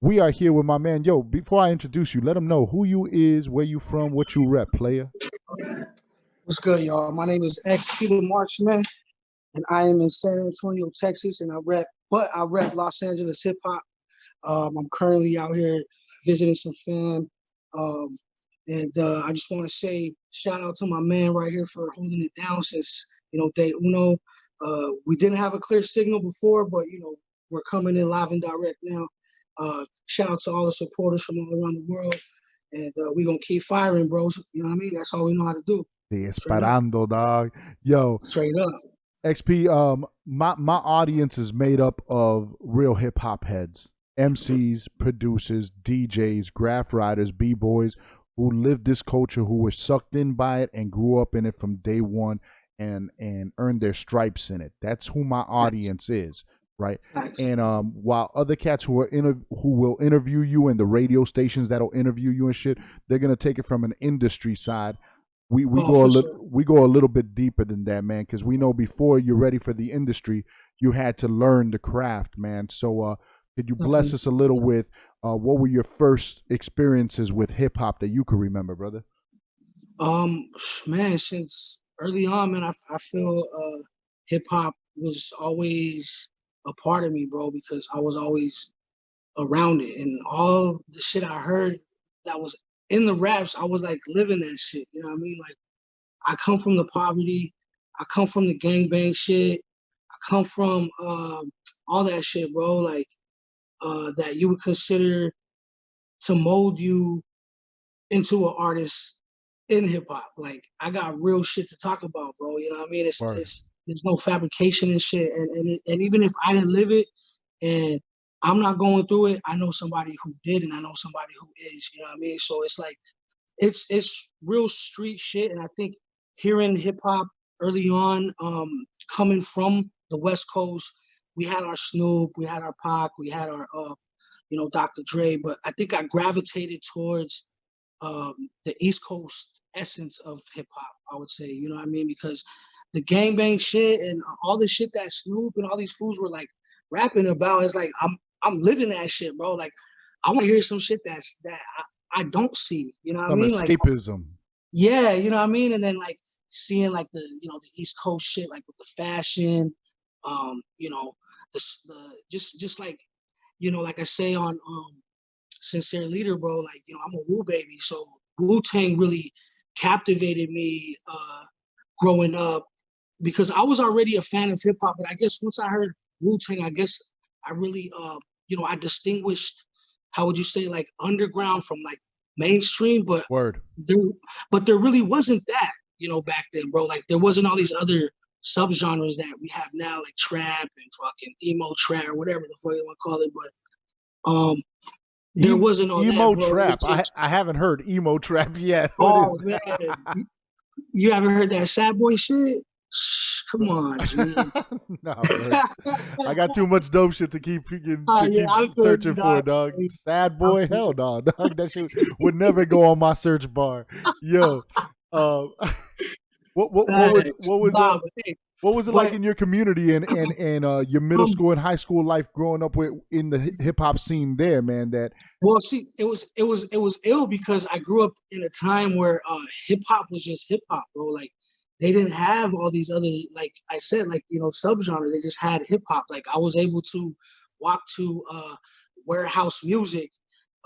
We are here with my man. Yo, before I introduce you, let them know who you is, where you from, what you rep, player. What's good, y'all? My name is XP the Marxman, and I am in San Antonio, Texas, and I rep Los Angeles hip hop. I'm currently out here visiting some fam, um, and I just want to say shout out to my man right here for holding it down since day uno. We didn't have a clear signal before, but we're coming in live and direct now. Shout out to all the supporters from all around the world, and we're gonna keep firing, bros. You know what I mean? That's all we know how to do. Straight up. Esperando, dog. Yo, Straight up. XP, my audience is made up of real hip hop heads, MCs, producers, DJs, graph writers, b-boys who lived this culture, who were sucked in by it and grew up in it from day one and earned their stripes in it. That's who my audience is, right? Nice. And while other cats who will interview you and the radio stations that'll interview you and shit, they're gonna take it from an industry side. We go a little bit deeper than that, man, because we know before you're ready for the industry, you had to learn the craft, man. So could you bless us a little with what were your first experiences with hip hop that you could remember, brother? Man, since early on, man, I feel hip hop was always a part of me, bro, because I was always around it, and all the shit I heard that was in the raps, I was like living that shit. You know what I mean? Like, I come from the poverty, I come from the gangbang shit, I come from all that shit, bro. Like, that you would consider to mold you into an artist in hip hop. Like, I got real shit to talk about, bro. You know what I mean? Word. It's there's no fabrication and shit. And even if I didn't live it and I'm not going through it, I know somebody who did, and I know somebody who is. You know what I mean? So it's like it's real street shit. And I think hearing hip hop early on, coming from the West Coast, we had our Snoop, we had our Pac, we had our Dr. Dre, but I think I gravitated towards the East Coast essence of hip hop, I would say, you know what I mean? Because the gangbang shit and all the shit that Snoop and all these fools were like rapping about is like I'm living that shit, bro. Like, I want to hear some shit that I don't see, you know what I Some mean? Like, escapism. yeah, you know what I mean? And then like seeing like the East Coast shit, like with the fashion, you know, the just like like I say on Sincere Leader, bro, like, I'm a Wu baby. So Wu-Tang really captivated me growing up because I was already a fan of hip hop. But I guess once I heard Wu-Tang, I guess I really, I distinguished, how would you say, like underground from like mainstream. But Word. there really wasn't that, back then, bro. Like, there wasn't all these other subgenres that we have now, like trap and fucking emo trap or whatever the fuck you want to call it. But there wasn't all emo that, bro. trap. I haven't heard emo trap yet. What Oh is man, that? you haven't heard that sad boy shit? Come on, G. No, man. I got too much dope shit to keep Yeah, I feel searching you, for, dog. dog. Sad boy, hell no, dog. That shit would never go on my search bar. Yo, uh, Facts. Nah, but hey, what was it like but in your community and your middle um, school and high school life growing up with in the hip hop scene there, man? That well, see, it was ill because I grew up in a time where hip hop was just hip hop, bro. Like, they didn't have all these other, like I said, like subgenre. They just had hip hop. Like, I was able to walk to warehouse music,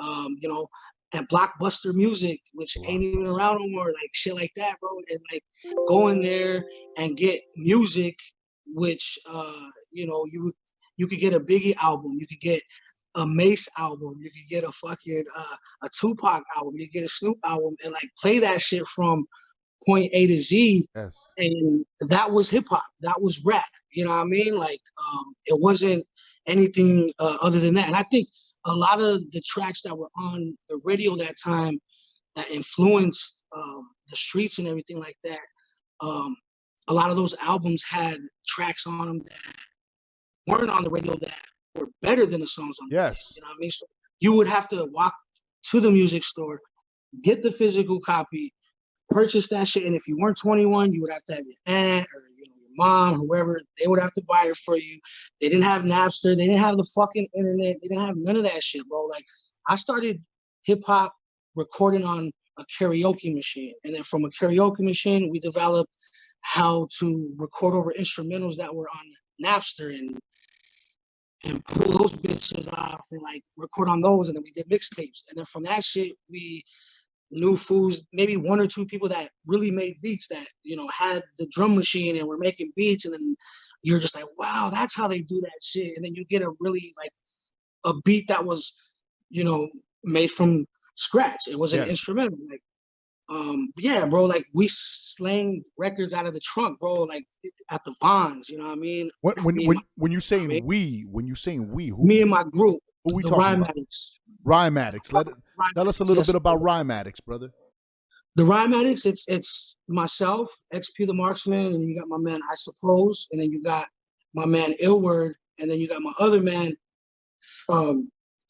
you know, and blockbuster music, which ain't even around no more, like shit like that, bro. And like go in there and get music, which you could get a Biggie album, you could get a Mace album, you could get a fucking a Tupac album, you could get a Snoop album, and like play that shit from point A to Z. yes, And that was hip hop. That was rap. You know what I mean? Like, it wasn't anything other than that. And I think a lot of the tracks that were on the radio that time that influenced the streets and everything like that, um, a lot of those albums had tracks on them that weren't on the radio that were better than the songs on the radio. yes. You know what I mean? So you would have to walk to the music store, get the physical copy, purchase that shit. And if you weren't 21, you would have to have your aunt or your mom, whoever, they would have to buy it for you. They didn't have Napster. They didn't have the fucking internet. They didn't have none of that shit, bro. Like, I started hip hop recording on a karaoke machine. And then from a karaoke machine, we developed how to record over instrumentals that were on Napster and pull those bitches off and like record on those. And then we did mixtapes. And then from that shit, we knew fools, maybe one or two people that really made beats that, you know, had the drum machine and were making beats. And then you're just like, wow, that's how they do that shit. And then you get a really like a beat that was, you know, made from scratch. It was an instrumental. Like, yeah, bro, like we slanged records out of the trunk, bro, like at the Vons, you know what I mean? When you saying we, who? Me and my group, who we the talking Rhyme Addicts. Rhyme Addicts. Tell us a little bit about Rhyme Addicts, brother. The Rhyme Addicts, it's myself, XP the Marxman, and you got my man I Suppose, and then you got my man Ill Word, and then you got my other man,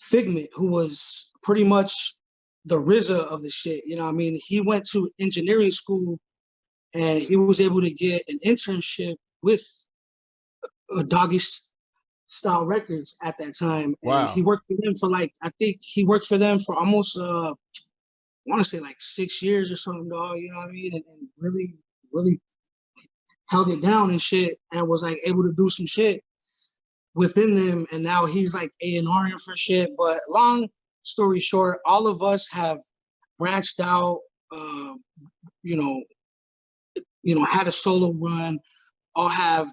Figment, who was pretty much the RZA of the shit. You know what I mean? He went to engineering school and he was able to get an internship with Doggy Style Records at that time. Wow. And he worked for them for like, I think he worked for them for almost, I want to say like 6 years or something, dog. You know what I mean? And really, really held it down and shit, and was like able to do some shit within them. And now he's like A&Ring for shit. But long story short, all of us have branched out, you know, had a solo run, all have,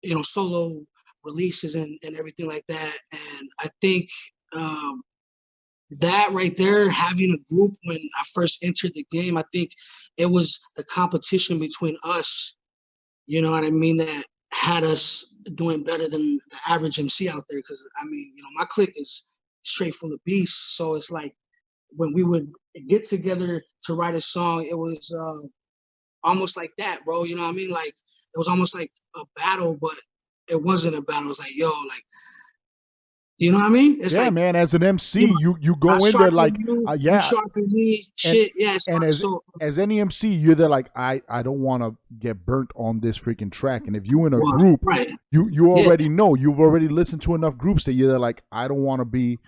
you know, solo releases and everything like that. And I think that right there, having a group when I first entered the game, I think it was the competition between us, you know what I mean, that had us doing better than the average MC out there. Because, I mean, you know, my clique is straight full of beasts. So it's like when we would get together to write a song, it was almost like that, bro. You know what I mean? Like, it was almost like a battle, but it wasn't a battle. It was like, yo, like, you know what I mean? It's like, man. As an MC, you go in there like, you sharpen me, shit, and as any MC, you're there like, I don't want to get burnt on this freaking track. And if you in a group, right, you already know, you've already listened to enough groups that you're there like, I don't want to be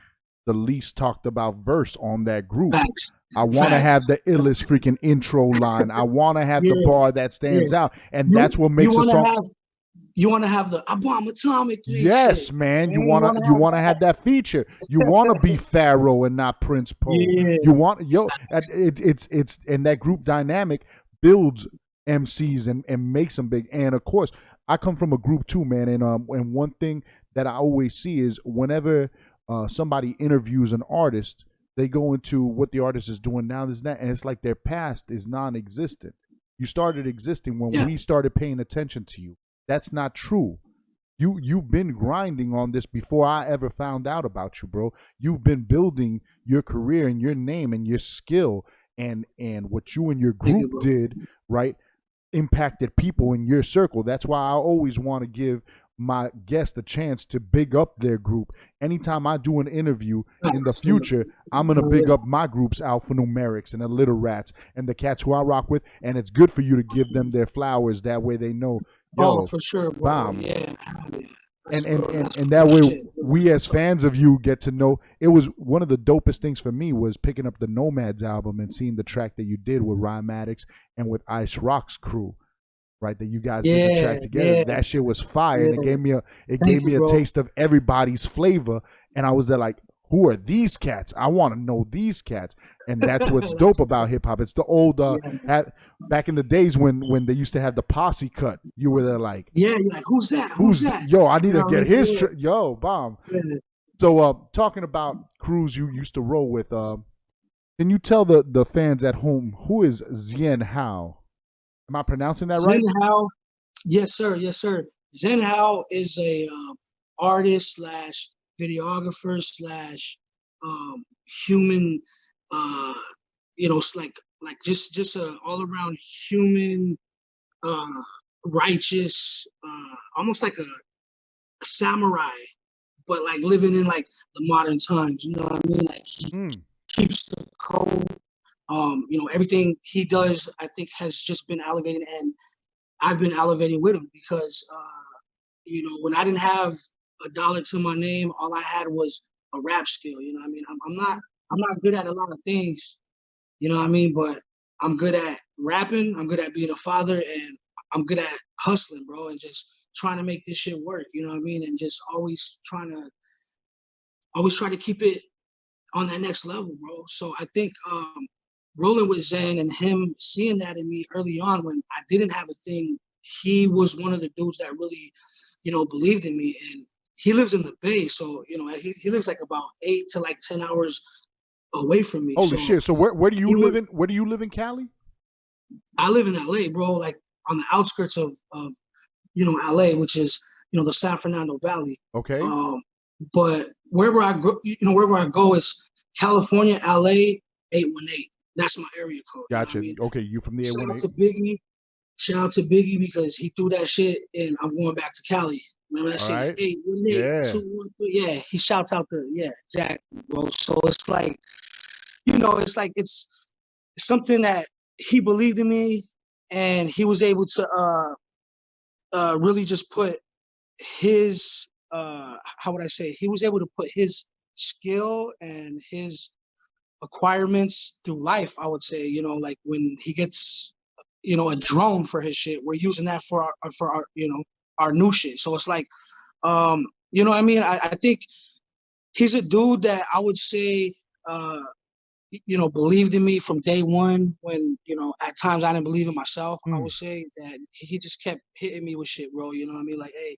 the least talked about verse on that group. Facts. I want to have the illest freaking intro line. I want to have the bar that stands out, and that's what makes a song. You want to have the I bomb atomic. Yes, shit. man. You want to have that feature. You want to be Pharaoh and not Prince Poe. Yeah. You want it's and that group dynamic builds MCs and makes them big. And of course, I come from a group too, man. And one thing that I always see is whenever somebody interviews an artist, they go into what the artist is doing now, this and that, and it's like their past is non-existent. You started existing when we started paying attention to you. That's not true. You've been grinding on this before I ever found out about you, bro. You've been building your career and your name and your skill, and what you and your group did, right, impacted people in your circle. That's why I always want to give my guest a chance to big up their group. Anytime I do an interview in the future, I'm going to big up my groups, Alphanumerics and the Little Rats and the cats who I rock with, and it's good for you to give them their flowers. That way they know, yo, for sure, bro. Bomb. Yeah. And that way we as fans of you get to know. It was one of the dopest things for me was picking up the Nomads album and seeing the track that you did with Rhyme Addicts and with Ice Rock's crew. Right, that you guys did the track together. Yeah. That shit was fire, and it gave me a taste of everybody's flavor. And I was there like, who are these cats? I want to know these cats. And that's what's dope about hip hop. It's the old back in the days when they used to have the posse cut. You were there like, you're like, who's that? Who's that? Yo, I need to get his yo, bomb. Yeah. So talking about crews you used to roll with, can you tell the fans at home who is Zien Hao? Am I pronouncing that right? Zen Hao, yes, sir. Zen Hao is a artist slash videographer slash human, you know, like just a all around human, righteous, almost like a samurai, but like living in like the modern times. You know what I mean? Like he keeps the code. You know, everything he does, I think, has just been elevated. And I've been elevating with him because you know, when I didn't have $1 to my name, all I had was a rap skill. You know what I mean? I'm not good at a lot of things, you know what I mean? But I'm good at rapping, I'm good at being a father, and I'm good at hustling, bro, and just trying to make this shit work, you know what I mean? And just always try to keep it on that next level, bro. So I think rolling with Zen and him seeing that in me early on when I didn't have a thing, he was one of the dudes that really, you know, believed in me. And he lives in the Bay, so you know he lives like about 8 to like 10 hours away from me. Holy So shit! So where do you he live would, in? Where do you live in Cali? I live in LA, bro, like on the outskirts of you know LA, which is you know the San Fernando Valley. Okay, But wherever I go, you know, wherever I go is California, LA, 818. That's my area code. You know what I gotcha. mean? Okay, you from the Shout out 818? to Biggie. Shout out to Biggie because he threw that shit and I'm going back to Cali. Remember that All shit? right. 818, Yeah. 213. Yeah, he shouts out the exactly, bro. So it's like, you know, it's something that he believed in me and he was able to really just put his how would I say, he was able to put his skill and his acquirements through life, I would say, you know, like when he gets, you know, a drone for his shit, we're using that for our, you know, our new shit. So it's like, you know what I mean? I think he's a dude that I would say, you know, believed in me from day one when, you know, at times I didn't believe in myself. I Mm. would say that he just kept hitting me with shit, bro. You know what I mean? Like, hey,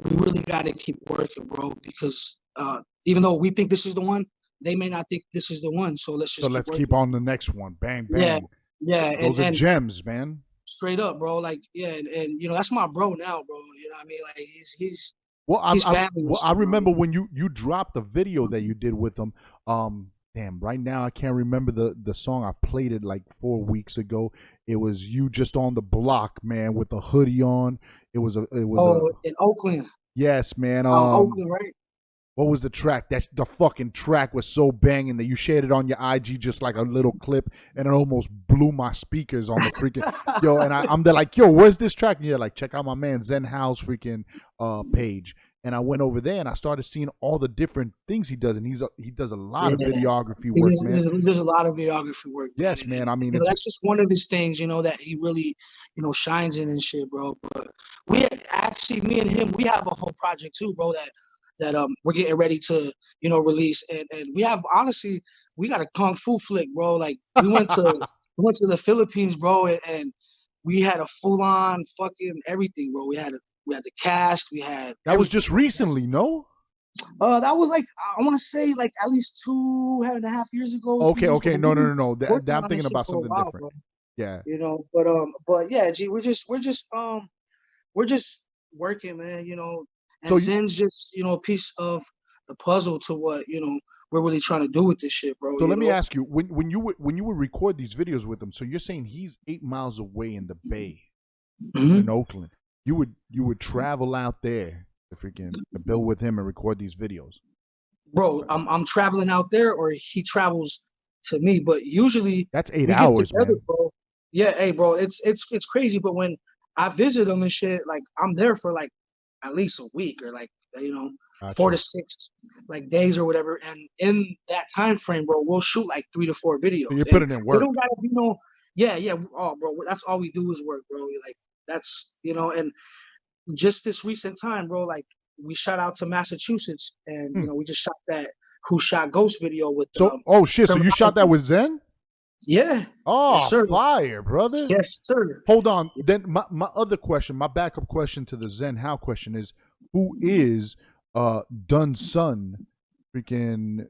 we really got to keep working, bro, because even though we think this is the one, they may not think this is the one. So let's So just keep let's keep working. on the next one. Bang Yeah, bang. yeah, Those are and gems, man. straight up, bro. Like, yeah, and you know that's my bro now, bro. You know what I mean? Like Well, he's family and I shit, bro. remember when you dropped the video that you did with them. Damn, right now I can't remember the song. I played it like 4 weeks ago. It was you just on the block, man, with a hoodie on. It was a Oh, in Oakland, yes, man. Oakland, right? What was the track? That the fucking track was so banging that you shared it on your IG just like a little clip, and it almost blew my speakers on the freaking yo. And I'm there like, yo, where's this track? And you're like, check out my man Zen House freaking page. And I went over there and I started seeing all the different things he does, and he does a lot Yeah, of videography he work, does, man. he does a lot of videography work, man, Yes, man. and I mean, you know it's that's just one of his things, you know, that he really, you know, shines in and shit, bro. But we actually, me and him, we have a whole project too, bro. That we're getting ready to, you know, release, and we have honestly, we got a kung fu flick, bro. Like we went to the Philippines, bro, and we had a full on fucking everything, bro. We had the cast, we had that was everything, just bro. recently, no? That was like I want to say like at least 2.5 years ago, 3 Okay, years ago. okay, But we've no, been no, no. working I'm on that thinking shit about for a something while, different. bro. Yeah. You know, but yeah, G, we're just working, man. You know, So and Zen's just you know a piece of the puzzle to what you know we're really trying to do with this shit, bro. So You let me know, ask you, when you would record these videos with him, so you're saying he's 8 miles away in the Bay, in hmm Oakland. You would travel out there to build with him and record these videos. bro. I'm traveling out there, or he travels to me. But usually That's eight we get hours, together, man. bro. Yeah, hey, bro, it's crazy. But when I visit him and shit, like I'm there for like at least a week or like you know 4 to 6 like days or whatever. And in that time frame, bro, we'll shoot like 3 to 4 So videos, you're and putting in they work. don't gotta be no. Yeah, yeah. Oh, bro, that's all we do is work, bro. Like that's you know, and just this recent time, bro, like we shot out to Massachusetts, and Hmm. you know, we just shot that "Who Shot Ghost" video with So oh shit, so you shot that Criminality. with Zen? Yeah, yes, Oh, sir. fire, brother. Yes, sir. Hold on. Then my other question, my backup question to the Zen How question is, who is Dun's son? Freaking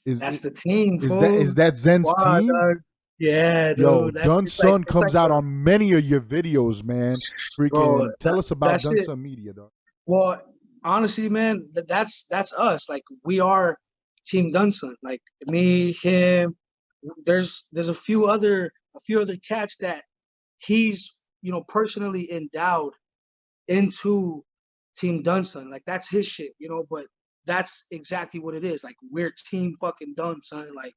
is That's the team, is fool. that That's the Zen's squad, team? dog. Yeah, Yo, dude. That's Dun's son it's like comes out on many of your videos, man. bro. Freaking tell us about That's Dun's it. son media, dog. Well, honestly, man, that's us. Like we are Team Dunson. Like me, him. There's a few other cats that he's you know personally endowed into Team Dunson. Like that's his shit, you know. But that's exactly what it is. Like we're Team fucking Dunson. Like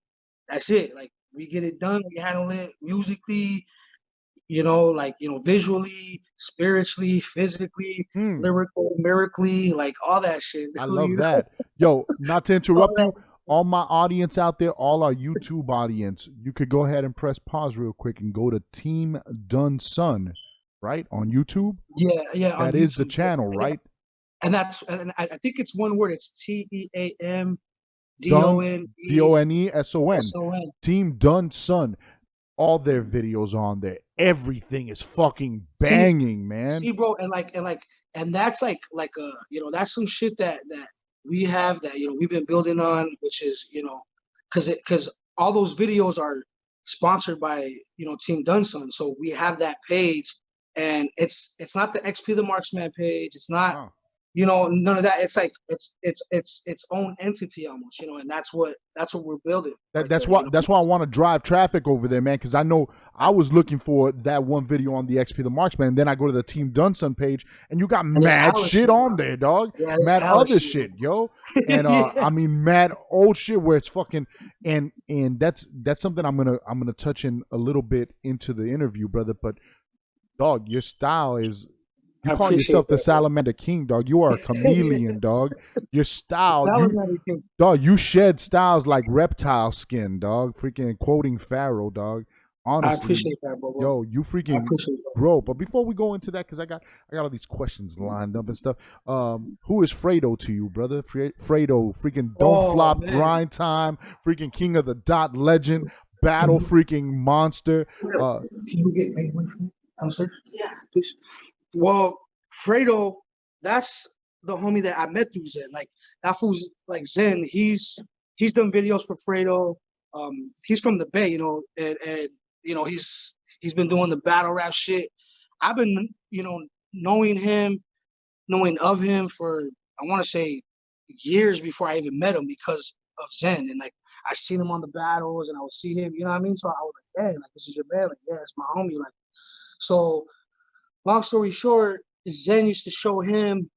that's it. Like we get it done. We handle it musically, you know, like, you know, visually, spiritually, physically, lyrical, lyrically, like all that shit. I You love know, that. Yo, not to all interrupt that. you, all my audience out there, all our YouTube audience, you could go ahead and press pause real quick and go to Team Done Son, right? On YouTube. Yeah, yeah, on That is the YouTube. channel, right? And I think it's one word. It's TEAMDONESON. Done, DONESON. Team Done Son. All their videos on there. Everything is fucking banging, man. See, bro, and that's like you know, that's some shit that we have that, you know, we've been building on, which is, you know, because all those videos are sponsored by, you know, Team Dunson. So we have that page, and it's not the XP the Marksman page. It's not, you know, none of that. It's like it's its own entity almost, you know, and that's what we're building. That's why I want to drive traffic over there, man, because I know I was looking for that one video on the XP the Marksman, and then I go to the Team Dunson page, and you got mad shit on there, dog. Yeah, mad other shit, yo. And I mean mad old shit where it's fucking and that's something I'm gonna touch in a little bit into the interview, brother. But dog, your style is, you call yourself the Salamander King, dog. You are a chameleon, dog. Your style, you shed styles like reptile skin, dog. Freaking quoting Pharaoh, dog. Honestly, I appreciate that, bro. Yo, you freaking bro. But before we go into that, because I got all these questions lined up and stuff. Who is Fredo to you, brother? Fredo, freaking don't flop, man. Grind time, freaking king of the dot legend, battle freaking monster. Can you get me away from me? I'm sorry. Yeah, please. Well, Fredo, that's the homie that I met through Zen. Like that fool's like Zen. He's done videos for Fredo. He's from the Bay, you know, and you know, he's been doing the battle rap shit. I've been, you know, knowing of him for, I want to say, years before I even met him because of Zen. And like I seen him on the battles, and I would see him, you know what I mean? So I was like, man, like this is your man, like yeah, it's my homie, like so. Long story short, Zen used to show him,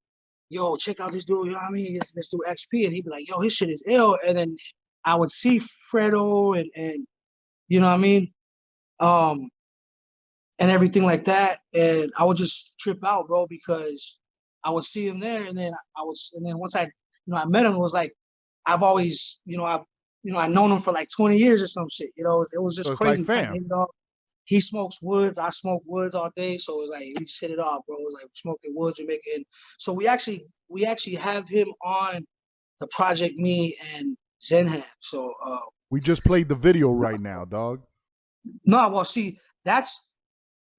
yo, check out this dude, you know what I mean? This dude XP, and he'd be like, yo, his shit is ill. And then I would see Fredo and you know what I mean? And everything like that. And I would just trip out, bro, because I would see him there, and then once I, you know, I met him, it was like, I've always, you know, I've known him for like 20 years or some shit. You know, it was just crazy. Like fam. You know? He smokes woods, I smoke woods all day, so it was like we just hit it off, bro. It was like smoking woods, we're making. So we actually have him on the project me and Zen have. So we just played the video right now, dog. No, well, see, that's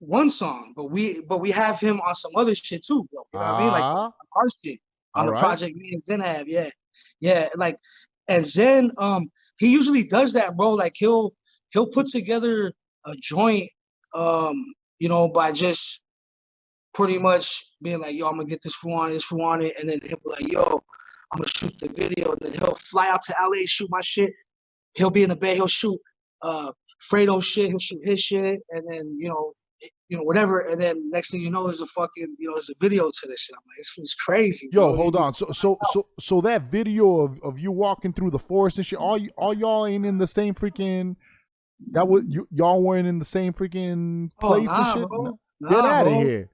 one song, but we have him on some other shit too, bro. You know what I mean? Like our shit on the project me and Zen have, yeah. Like, and Zen, he usually does that, bro. Like he'll put together a joint, you know, by just pretty much being like, yo, I'm gonna get this fool on it, and then he'll be like, yo, I'm gonna shoot the video, and then he'll fly out to LA, shoot my shit. He'll be in the Bay, he'll shoot Fredo shit, he'll shoot his shit, and then you know whatever, and then next thing you know, there's a fucking, you know, there's a video to this shit. I'm like, it's crazy. Yo, bro. Hold on. So that video of you walking through the forest and shit, all y'all ain't in the same freaking. That was y'all weren't in the same freaking place and shit. Get out of here!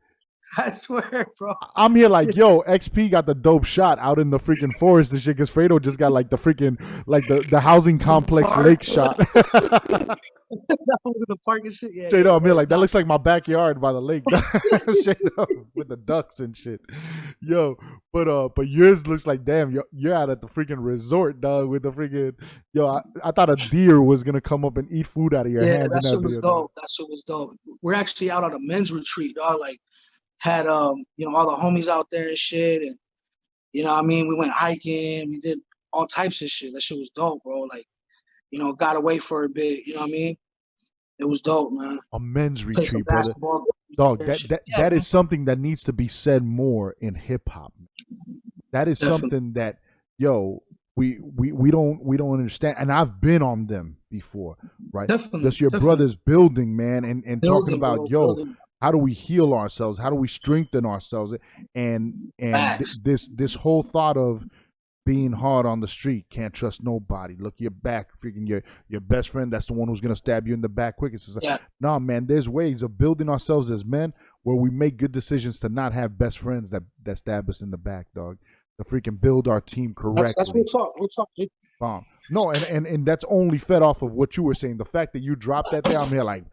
I swear, bro. I'm here like, yo, XP got the dope shot out in the freaking forest and shit, because Fredo just got like the freaking the housing complex lake shot. That was in the park and shit. Yeah. Straight up, I'm here like that looks like my backyard by the lake. Straight up with the ducks and shit. Yo, but yours looks like, damn, you're out at the freaking resort, dog, with the freaking, yo, I thought a deer was gonna come up and eat food out of your hands. That shit was dope. That shit was dope. We're actually out on a men's retreat, dog. Like had you know, all the homies out there and shit, and you know what I mean, we went hiking, we did all types of shit. That shit was dope, bro. Like, you know, got away for a bit, you know what I mean? It was dope, man. A men's retreat, brother. Dog, that is something that needs to be said more in hip hop. That is something that, yo, we don't understand. And I've been on them before, right? That's your brother's building, man, and talking about, yo, how do we heal ourselves? How do we strengthen ourselves? And this whole thought of being hard on the street, can't trust nobody. Look your back, freaking your best friend. That's the one who's gonna stab you in the back quickest. It's like, Yeah. nah, man. There's ways of building ourselves as men where we make good decisions to not have best friends that stab us in the back, dog. To freaking build our team correctly. That's real talk. Real talk, dude. Bomb. No, and that's only fed off of what you were saying. The fact that you dropped that there, I'm here like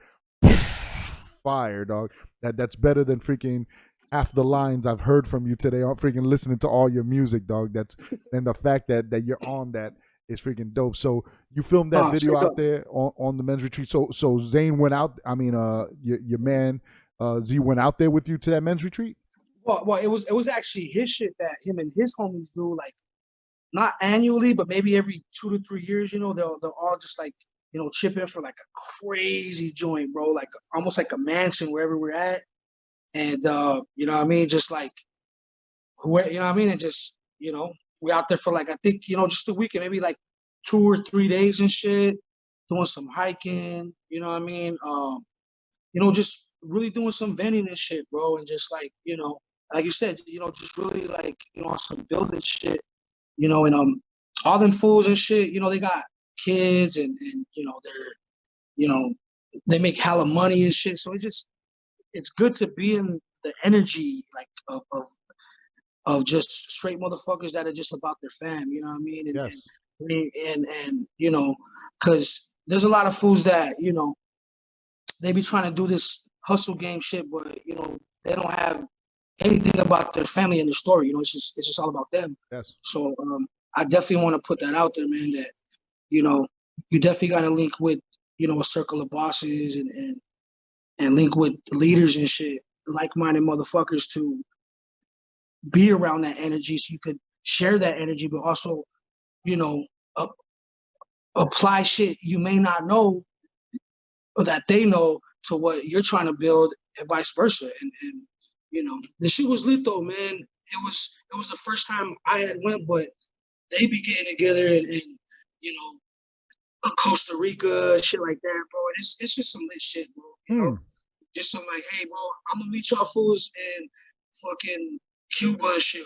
fire, dog. That's better than freaking half the lines I've heard from you today. I'm freaking listening to all your music, dog. That's and the fact that you're on that is freaking dope. So you filmed that video out there on the men's retreat. So Zane went out. I mean, your man Z went out there with you to that men's retreat. Well, it was actually his shit that him and his homies do, like not annually, but maybe every 2 to 3 years. You know, they'll all just like, you know, chip in for like a crazy joint, bro, like almost like a mansion wherever we're at, and you know what I mean, just like who, you know what I mean, and just, you know, we out there for like, I think, you know, just a weekend, maybe like 2 or 3 days and shit, doing some hiking, you know what I mean, you know, just really doing some venting and shit, bro, and just like, you know, like you said, you know, just really like, you know, some building shit, you know, and all them fools and shit, you know, they got kids and you know, they're, you know, they make hella money and shit. So it's good to be in the energy like of just straight motherfuckers that are just about their fam, you know what I mean? And Yes. and you know, because there's a lot of fools that, you know, they be trying to do this hustle game shit, but you know, they don't have anything about their family in the story. You know, it's just all about them. Yes. So I definitely want to put that out there, man. That, you know, you definitely got to link with, you know, a circle of bosses and link with leaders and shit, like-minded motherfuckers, to be around that energy, so you could share that energy, but also, you know, apply shit you may not know or that they know to what you're trying to build, and vice versa. And you know, the shit was lit though, man. It was the first time I had went, but they be getting together and you know, Costa Rica, shit like that, bro. And it's just some lit shit, bro. You know, just some like, hey, bro, I'm gonna meet y'all fools in fucking Cuba and shit.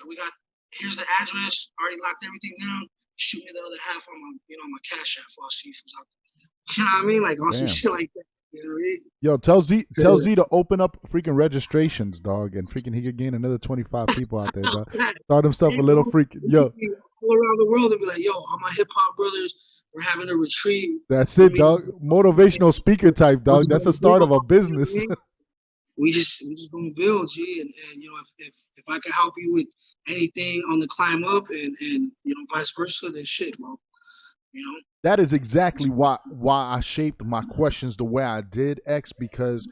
Here's the address. Already locked everything down. Shoot me the other half on my, you know, my cash app for I'll see who's out there. You know what I mean? Like on some shit like that. You know what I mean? Yo, tell Z to open up freaking registrations, dog, and freaking he could gain another 25 people out there, dog. Start himself a little freaking yo. All around the world and be like, yo, all my hip hop brothers, we're having a retreat. That's it, dog. Motivational speaker type, dog. That's the start of a business. We just gonna build, G, and you know, if I can help you with anything on the climb up and you know, vice versa, then shit, bro. You know? That is exactly why I shaped my questions the way I did, X, because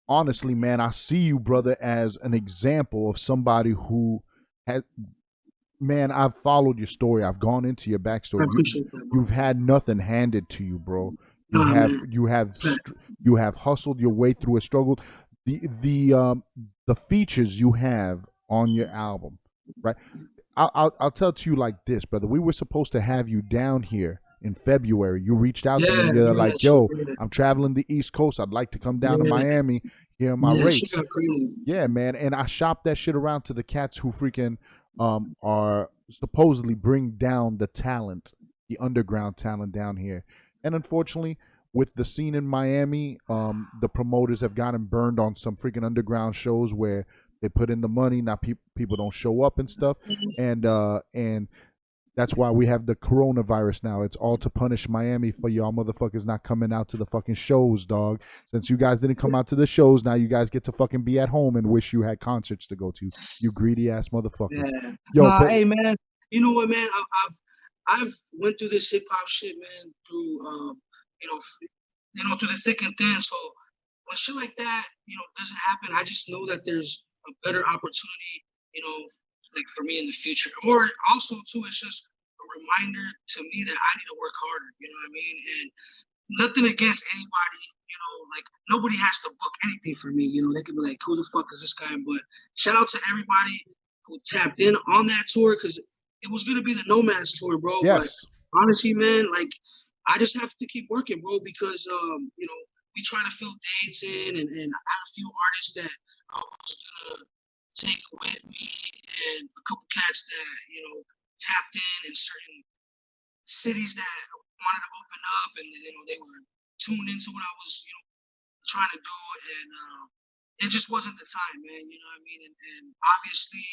honestly, man, I see you, brother, as an example of somebody who has, man, I've followed your story. I've gone into your backstory. I appreciate that, bro. You've had nothing handed to you, bro. You have hustled your way through a struggle. The features you have on your album, right? I'll tell to you like this, brother. We were supposed to have you down here in February. You reached out to me. You're like, yo, I'm traveling the East Coast. I'd like to come down to Miami, hear my rates. Yeah, man. And I shopped that shit around to the cats who freaking are supposedly bring down the talent, the underground talent down here. And unfortunately, with the scene in Miami, the promoters have gotten burned on some freaking underground shows where they put in the money. Now people don't show up and stuff, and that's why we have the coronavirus now. It's all to punish Miami for y'all motherfuckers not coming out to the fucking shows, dog. Since you guys didn't come out to the shows, now you guys get to fucking be at home and wish you had concerts to go to. You greedy ass motherfuckers. Yeah. Yo, hey man, you know what, man? I've went through this hip hop shit, man, through you know, through the thick and thin. So when shit like that, you know, doesn't happen, I just know that there's a better opportunity, you know, like for me in the future. Or also too, it's just a reminder to me that I need to work harder. You know what I mean? And nothing against anybody, you know, like nobody has to book anything for me. You know, they could be like, who the fuck is this guy? But shout out to everybody who tapped in on that tour, because it was gonna be the Nomads tour, bro. Yes. But honestly, man, like I just have to keep working, bro, because you know, we try to fill dates in, and I had a few artists that I was gonna take with me, and a couple cats that, you know, tapped in certain cities that wanted to open up, and they were tuned into what I was trying to do, and it just wasn't the time, man. You know what I mean? And obviously,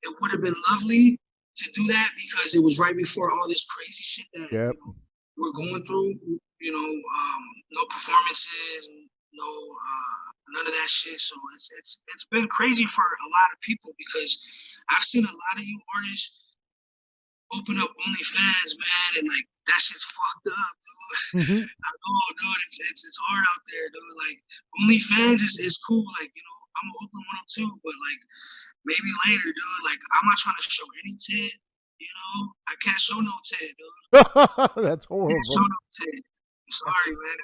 it would have been lovely to do that because it was right before all this crazy shit that we're going through. No performances, none of that shit. So it's been crazy for a lot of people because I've seen a lot of you artists open up OnlyFans, man, and like that shit's fucked up, dude. Mm-hmm. I know, dude. It's hard out there, dude. Like OnlyFans is cool. Like I'm gonna open one up too, but like maybe later, dude. Like I'm not trying to show any tit. I can't show no tit, dude. That's horrible. Can't show no tit. I'm sorry, man.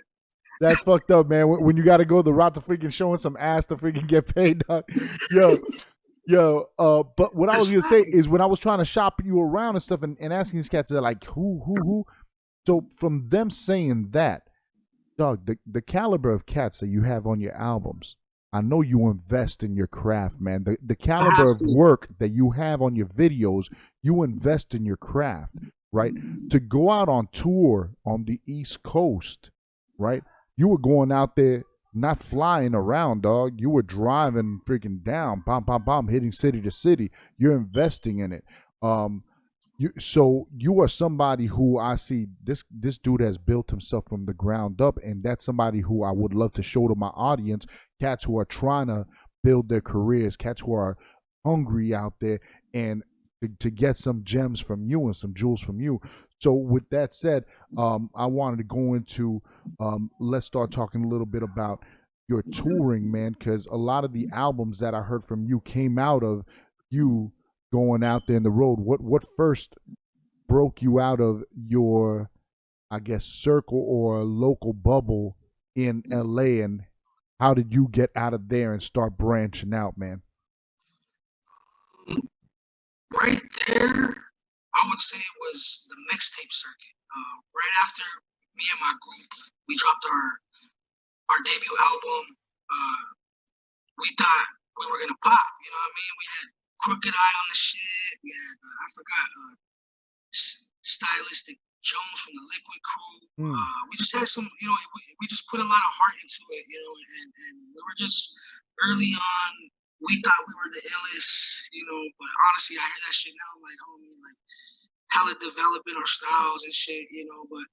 That's fucked up, man. When you got to go the route to freaking showing some ass to freaking get paid, dog. Yo. But what I was gonna say is when I was trying to shop you around and stuff, and asking these cats, they're like, who? So from them saying that, dog, the caliber of cats that you have on your albums, I know you invest in your craft, man. The caliber of work that you have on your videos, you invest in your craft, right? To go out on tour on the East Coast, right? You were going out there, not flying around, dog. You were driving freaking down, bam, hitting city to city. You're investing in it. So you are somebody who I see this dude has built himself from the ground up, and that's somebody who I would love to show to my audience, cats who are trying to build their careers, cats who are hungry out there, and to get some gems from you and some jewels from you. So with that said, I wanted to go into let's start talking a little bit about your touring, man, because a lot of the albums that I heard from you came out of you going out there in the road. What first broke you out of your, I guess, circle or local bubble in LA, and how did you get out of there and start branching out, man? Right there, I would say it was the mixtape circuit. Right after me and my group, we dropped our debut album. We thought we were gonna pop. You know what I mean? We had Crooked Eye on the shit. We had I forgot Stylistic Jones from the Liquid Crew. We just had some, we just put a lot of heart into it, and we were just early on. We thought we were the illest, but honestly, I hear that shit now, I'm like, homie, like, hella developing our styles and shit, but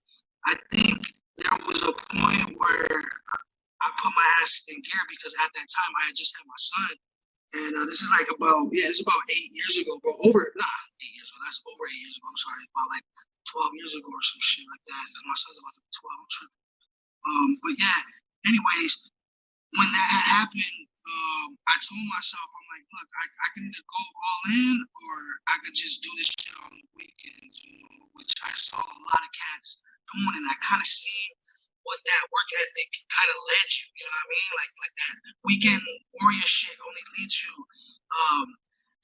I think there was a point where I put my ass in gear because at that time I had just had my son. And this is like it's about 8 years ago, bro. 8 years ago. That's over 8 years ago. I'm sorry, about like 12 years ago or some shit like that. My son's about to be 12. I'm tripping. But yeah, anyways, when that had happened, I told myself, I'm like, look, I can either go all in or I could just do this shit on the weekends, which I saw a lot of cats doing, and I kind of seen what that work ethic kind of led you, you know what I mean? Like that weekend warrior shit only leads you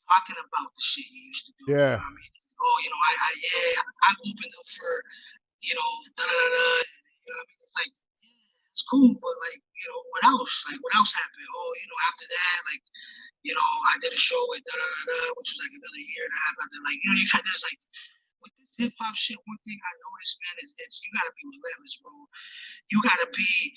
talking about the shit you used to do. Yeah. You know what I mean? I opened up for, da da da. You know what I mean? It's like, it's cool, but like, what else? Like, what else happened? After that, like, I did a show with da da da, which was like another year and a half after. Like, you kind of just like with this hip hop shit. One thing I noticed, man, is you gotta be relentless, bro. You gotta be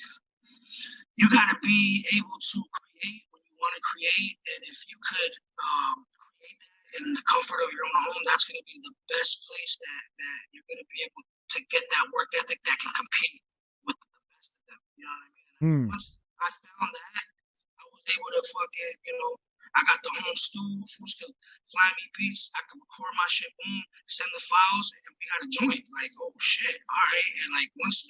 able to create when you want to create, and if you could create that in the comfort of your own home, that's gonna be the best place that you're gonna be able to get that work ethic that can compete with the best of them. You know what I mean? Once I found that, I was able to fucking, I got the home studio, fools could fly me beats, I could record my shit, boom, send the files, and we got a joint. Like, oh shit, all right. And like once,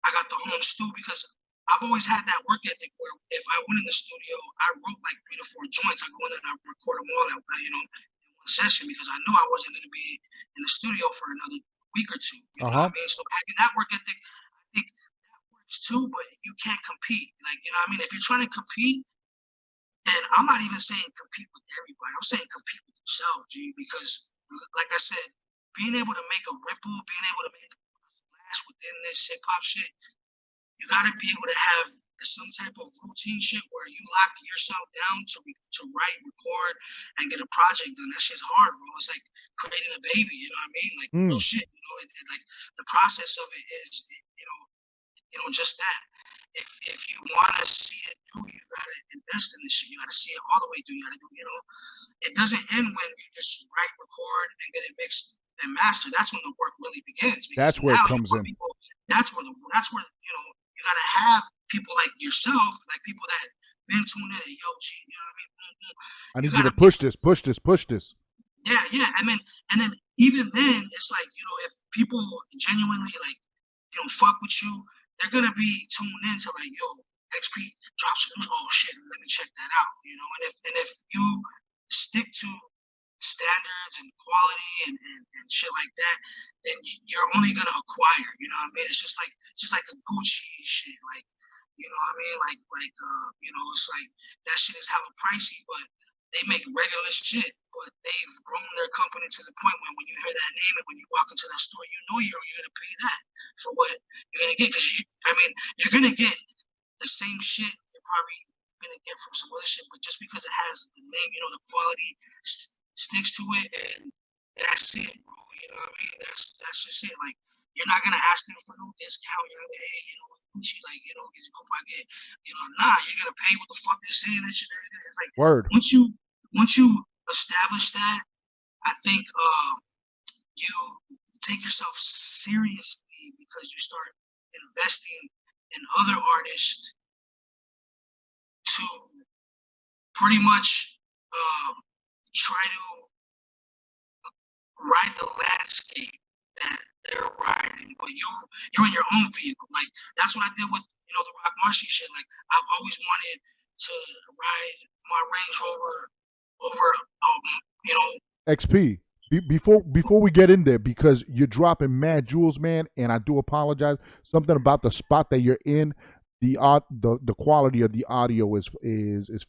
I got the home studio because I've always had that work ethic where if I went in the studio, I wrote like 3 to 4 joints. I go in and I record them all out, in one session because I knew I wasn't going to be in the studio for another week or two. You know what I mean? So having that work ethic, I think that works too, but you can't compete. Like, you know what I mean? If you're trying to compete, and I'm not even saying compete with everybody. I'm saying compete with yourself, G, because like I said, being able to make a ripple, being able to make a splash within this hip hop shit, you gotta be able to have some type of routine shit where you lock yourself down to write, record, and get a project done. That shit's hard, bro. It's like creating a baby. You know what I mean? Like real shit. You know, like the process of it is, just that. If you want to see it through, you gotta invest in this shit. You gotta see it all the way through. You gotta do, it doesn't end when you just write, record, and get it mixed and mastered. That's when the work really begins. That's where it comes in. People, that's where you gotta have people like yourself, like people that been tuned in. Yo, G, you know what I mean? I need you to push this. Yeah, and then even then, it's like, if people genuinely like, fuck with you, they're gonna be tuned in to like, yo, XP drops some news. Oh shit, let me check that out. And if you stick to standards and quality and shit like that, then you're only gonna acquire. You know what I mean? It's just like a Gucci shit, like, you know what I mean? Like it's like that shit is hella pricey, but they make regular shit, but they've grown their company to the point where when you hear that name and when you walk into that store, you're gonna pay that for what you're gonna get. Because you're gonna get the same shit you're probably gonna get from some other shit, but just because it has the name, the quality sticks to it, and that's it, bro. You know what I mean? That's just it. Like, you're not gonna ask them for no discount. You're like, hey, Gucci, like, if I get, nah, you're gonna pay what the fuck they're saying. That shit. It's like, word. Once you establish that, I think you take yourself seriously because you start investing in other artists to pretty much try to ride the landscape that they're riding, but you're in your own vehicle. Like, that's what I did with the Rock Marcy shit. Like, I've always wanted to ride my Range Rover over XP. Before we get in there, because you're dropping mad jewels, man, and I do apologize. Something about the spot that you're in, the quality of the audio is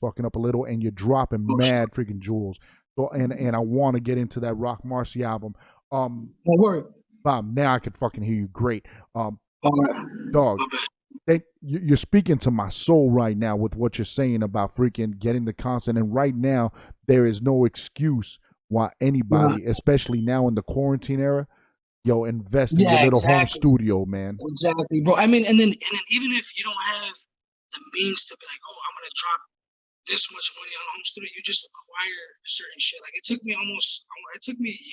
fucking up a little, and you're dropping mad freaking jewels. So and I want to get into that Rock Marcy album. Don't worry. Bob, now I can fucking hear you great. Dog, Okay. you're speaking to my soul right now with what you're saying about freaking getting the content. And right now, there is no excuse why anybody, especially now in the quarantine era, invest in your little home studio, man. Exactly, bro. I mean, and then even if you don't have the means to be like, oh, I'm gonna drop this much money on a home studio, you just acquire certain shit. Like, it took me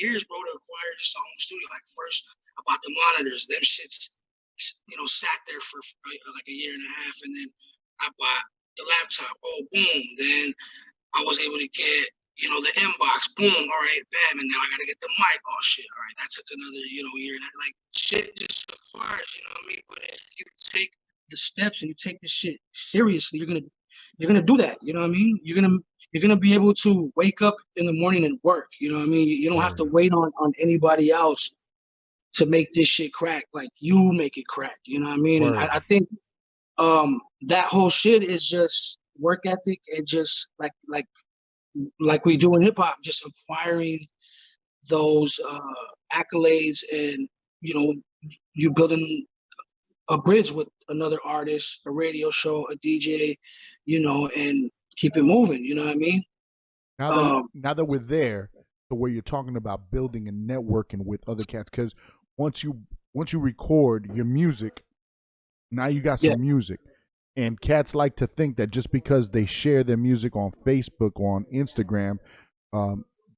years, bro, to acquire just a home studio. Like, first I bought the monitors, them shits, sat there for like a year and a half, and then I bought the laptop. Oh, boom! Then I was able to get the inbox. Boom! All right, bam! And now I gotta get the mic. Oh shit! All right, that took another year. And like, shit just acquires. You know what I mean? But if you take the steps and you take this shit seriously, you're gonna do that. You know what I mean? You're gonna be able to wake up in the morning and work. You know what I mean? You don't have to wait on anybody else to make this shit crack. Like, you make it crack. You know what I mean? And I think that whole shit is just work ethic and just like we do in hip hop, just acquiring those accolades, and you building a bridge with another artist, a radio show, a DJ, and keep it moving. You know what I mean? Now that we're there, to where you're talking about building and networking with other cats, because once you record your music, now you got some music, and cats like to think that just because they share their music on Facebook or on Instagram,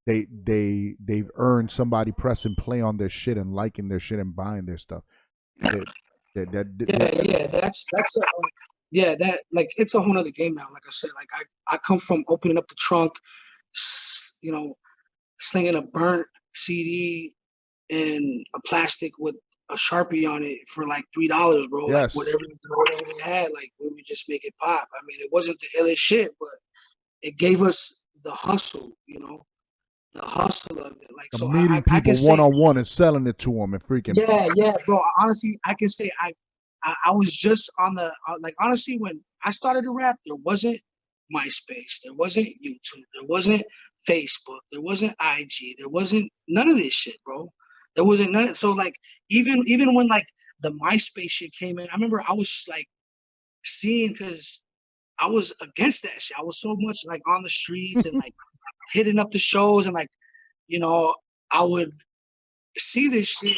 they've earned somebody pressing play on their shit and liking their shit and buying their stuff. That like, it's a whole nother game now. Like I said, like I come from opening up the trunk, slinging a burnt CD in a plastic with a Sharpie on it for like $3, bro. Yes. Like, whatever we had, like, we would just make it pop. I mean, it wasn't the illest shit, but it gave us the hustle, the hustle of it. Like, so meeting people one-on-one and selling it to them and freaking. Yeah, bro. Honestly, I can say I was just on the like, honestly, when I started to rap, there wasn't MySpace, there wasn't YouTube, there wasn't Facebook, there wasn't IG, there wasn't none of this shit, bro. There wasn't none. So like, even when like the MySpace shit came in, I remember I was like seeing, because I was against that shit. I was so much like on the streets and like hitting up the shows and like, you know, I would see this shit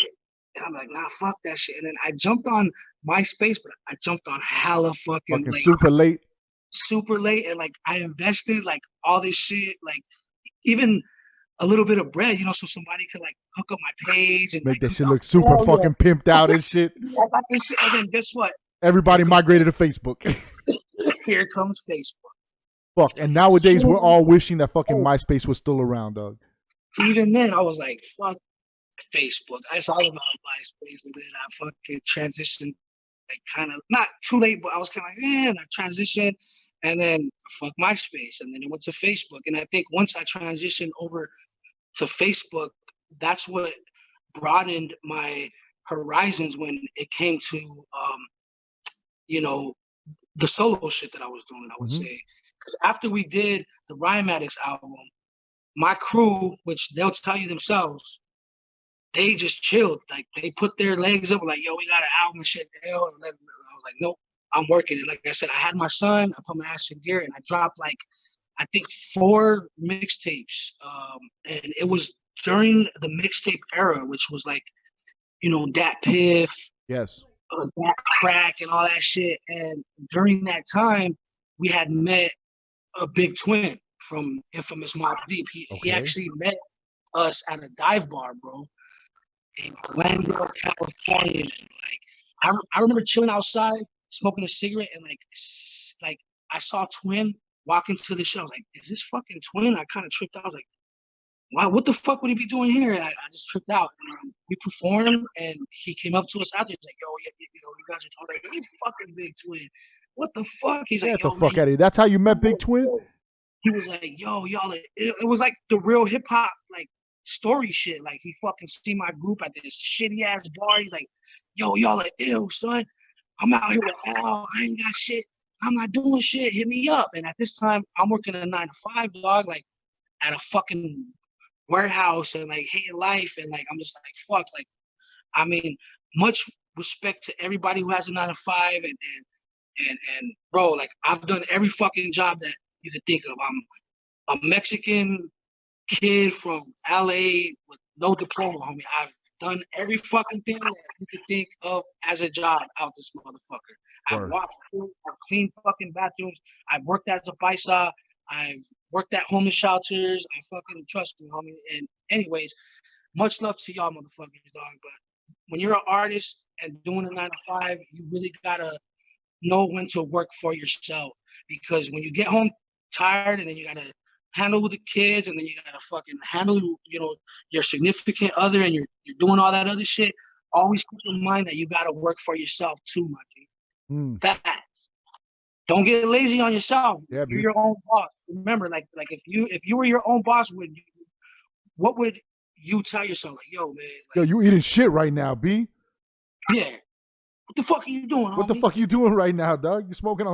and I'm like, nah, fuck that shit. And then I jumped on MySpace, but I jumped on hella fucking late. Super late. And like I invested like all this shit, like even a little bit of bread, you know, so somebody could like hook up my page and make like, that shit look super fucking pimped out and shit. I got this shit. And then guess what? Everybody migrated to Facebook. Here comes Facebook. Fuck. And nowadays we're all wishing that fucking MySpace was still around, dog. Even then, I was like, fuck Facebook. I saw about MySpace, and then I fucking transitioned, like kind of not too late, but I was kind of like, and I transitioned, and then fuck MySpace, and then it went to Facebook. And I think once I transitioned over to Facebook, that's what broadened my horizons when it came to, you know, the solo shit that I was doing, I would say. Because after we did the Rhymatics album, my crew, which they'll tell you themselves, they just chilled. Like they put their legs up, like, yo, we got an album and shit. I was like, nope, I'm working it. Like I said, I had my son, I put my ass in gear, and I dropped like, I think 4 mixtapes. And it was during the mixtape era, which was like, you know, Dat Piff, yes, Dat Crack, and all that shit. And during that time, we had met a Big Twin from infamous Mobb Deep. He actually met us at a dive bar, bro, in Glendale, California. Like I remember chilling outside, smoking a cigarette, and like I saw Twin walk into the show. I was like, is this fucking Twin? I kind of tripped out. I was like, wow, what the fuck would he be doing here? And I just tripped out. And, we performed, and he came up to us out there. He's like, yo, you know, you guys are talking like, you fucking Big Twin. What the fuck? He's like, get the fuck out of here. That's how you met Big Twin? He was like, yo, y'all, it was like the real hip hop, like, story shit. Like, he fucking see my group at this shitty ass bar. He's like, yo, y'all are ill, son. I'm out here with Al. I ain't got shit. I'm not doing shit. Hit me up. And at this time, I'm working a 9-to-5, dog, like at a fucking warehouse and like hating life. And like, I'm just like, fuck. Like, I mean, much respect to everybody who has a 9-to-5 and bro, like I've done every fucking job that you could think of. I'm a Mexican kid from LA with no diploma, homie. I've done every fucking thing that you could think of as a job out this motherfucker. I've walked through, I've cleaned fucking bathrooms. I've worked as a paisa. I've worked at homeless shelters. I fucking trust me, homie. And anyways, much love to y'all motherfuckers, dog. But when you're an artist and doing a 9-to-5, you really gotta know when to work for yourself. Because when you get home tired and then you gotta handle the kids and then you gotta fucking handle, you know, your significant other and you're doing all that other shit, always keep in mind that you gotta work for yourself too, my G. Fact. Don't get lazy on yourself. Yeah, you're your own boss. Remember, like if you were your own boss, what would you tell yourself? Like, yo, man, like, yo, you eating shit right now, B. Yeah. What the fuck are you doing, homie? What the fuck are you doing right now, dog? You smoking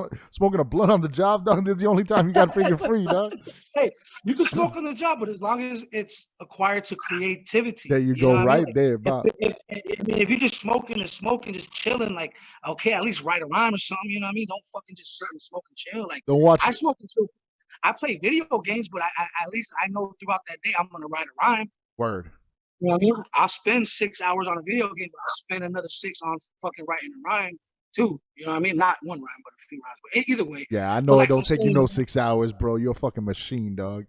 a blunt on the job, dog? This is the only time you got freaking free, dog. Hey, you can smoke on the job, but as long as it's acquired to creativity. There you go, right I mean? there, Bob. If you're just smoking, just chilling, like, okay, at least write a rhyme or something, you know what I mean? Don't fucking just sit and smoke and chill. Like, don't watch. I smoke too. I play video games, but I at least I know throughout that day I'm gonna write a rhyme. Word. You know what I mean? I'll spend 6 hours on a video game, but I'll spend another 6 on fucking writing a rhyme too. You know what I mean? Not one rhyme, but a few rhymes. But either way. Yeah, I know it don't take you no 6 hours, bro. You're a fucking machine, dog.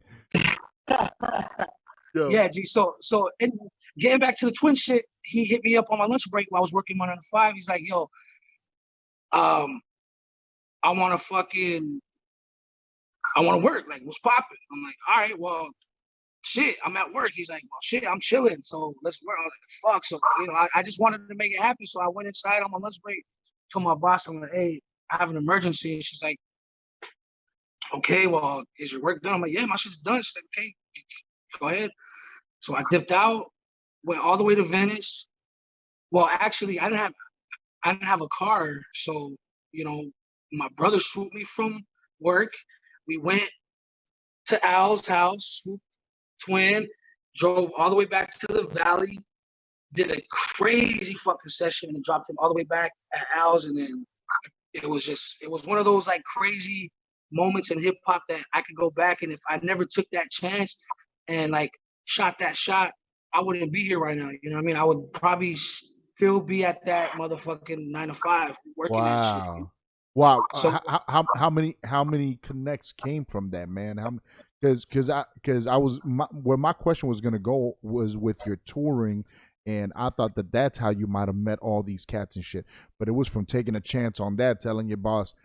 Yeah, G. So getting back to the Twin shit, he hit me up on my lunch break while I was working 1-to-5. He's like, yo, I want to work. Like, what's popping? I'm like, all right, well, shit, I'm at work. He's like, well, shit, I'm chilling. So let's work. I was like, fuck. So, you know, I just wanted to make it happen. So I went inside on my lunch break, told my boss, I'm like, hey, I have an emergency. And she's like, okay, well, is your work done? I'm like, yeah, my shit's done. She's like, okay, go ahead. So I dipped out, went all the way to Venice. Well, actually, I didn't have a car. So, you know, my brother swooped me from work. We went to Al's house, swooped Twin, drove all the way back to the valley, did a crazy fucking session and dropped him all the way back at Al's, and then it was one of those like crazy moments in hip hop that I could go back, and if I never took that chance and like shot that shot, I wouldn't be here right now. You know what I mean? I would probably still be at that motherfucking 9 to 5 working that shit. Wow. Wow. So How many connects came from that, man? How because I was where my question was gonna go was with your touring, and I thought that that's how you might have met all these cats and shit. But it was from taking a chance on that, telling your boss,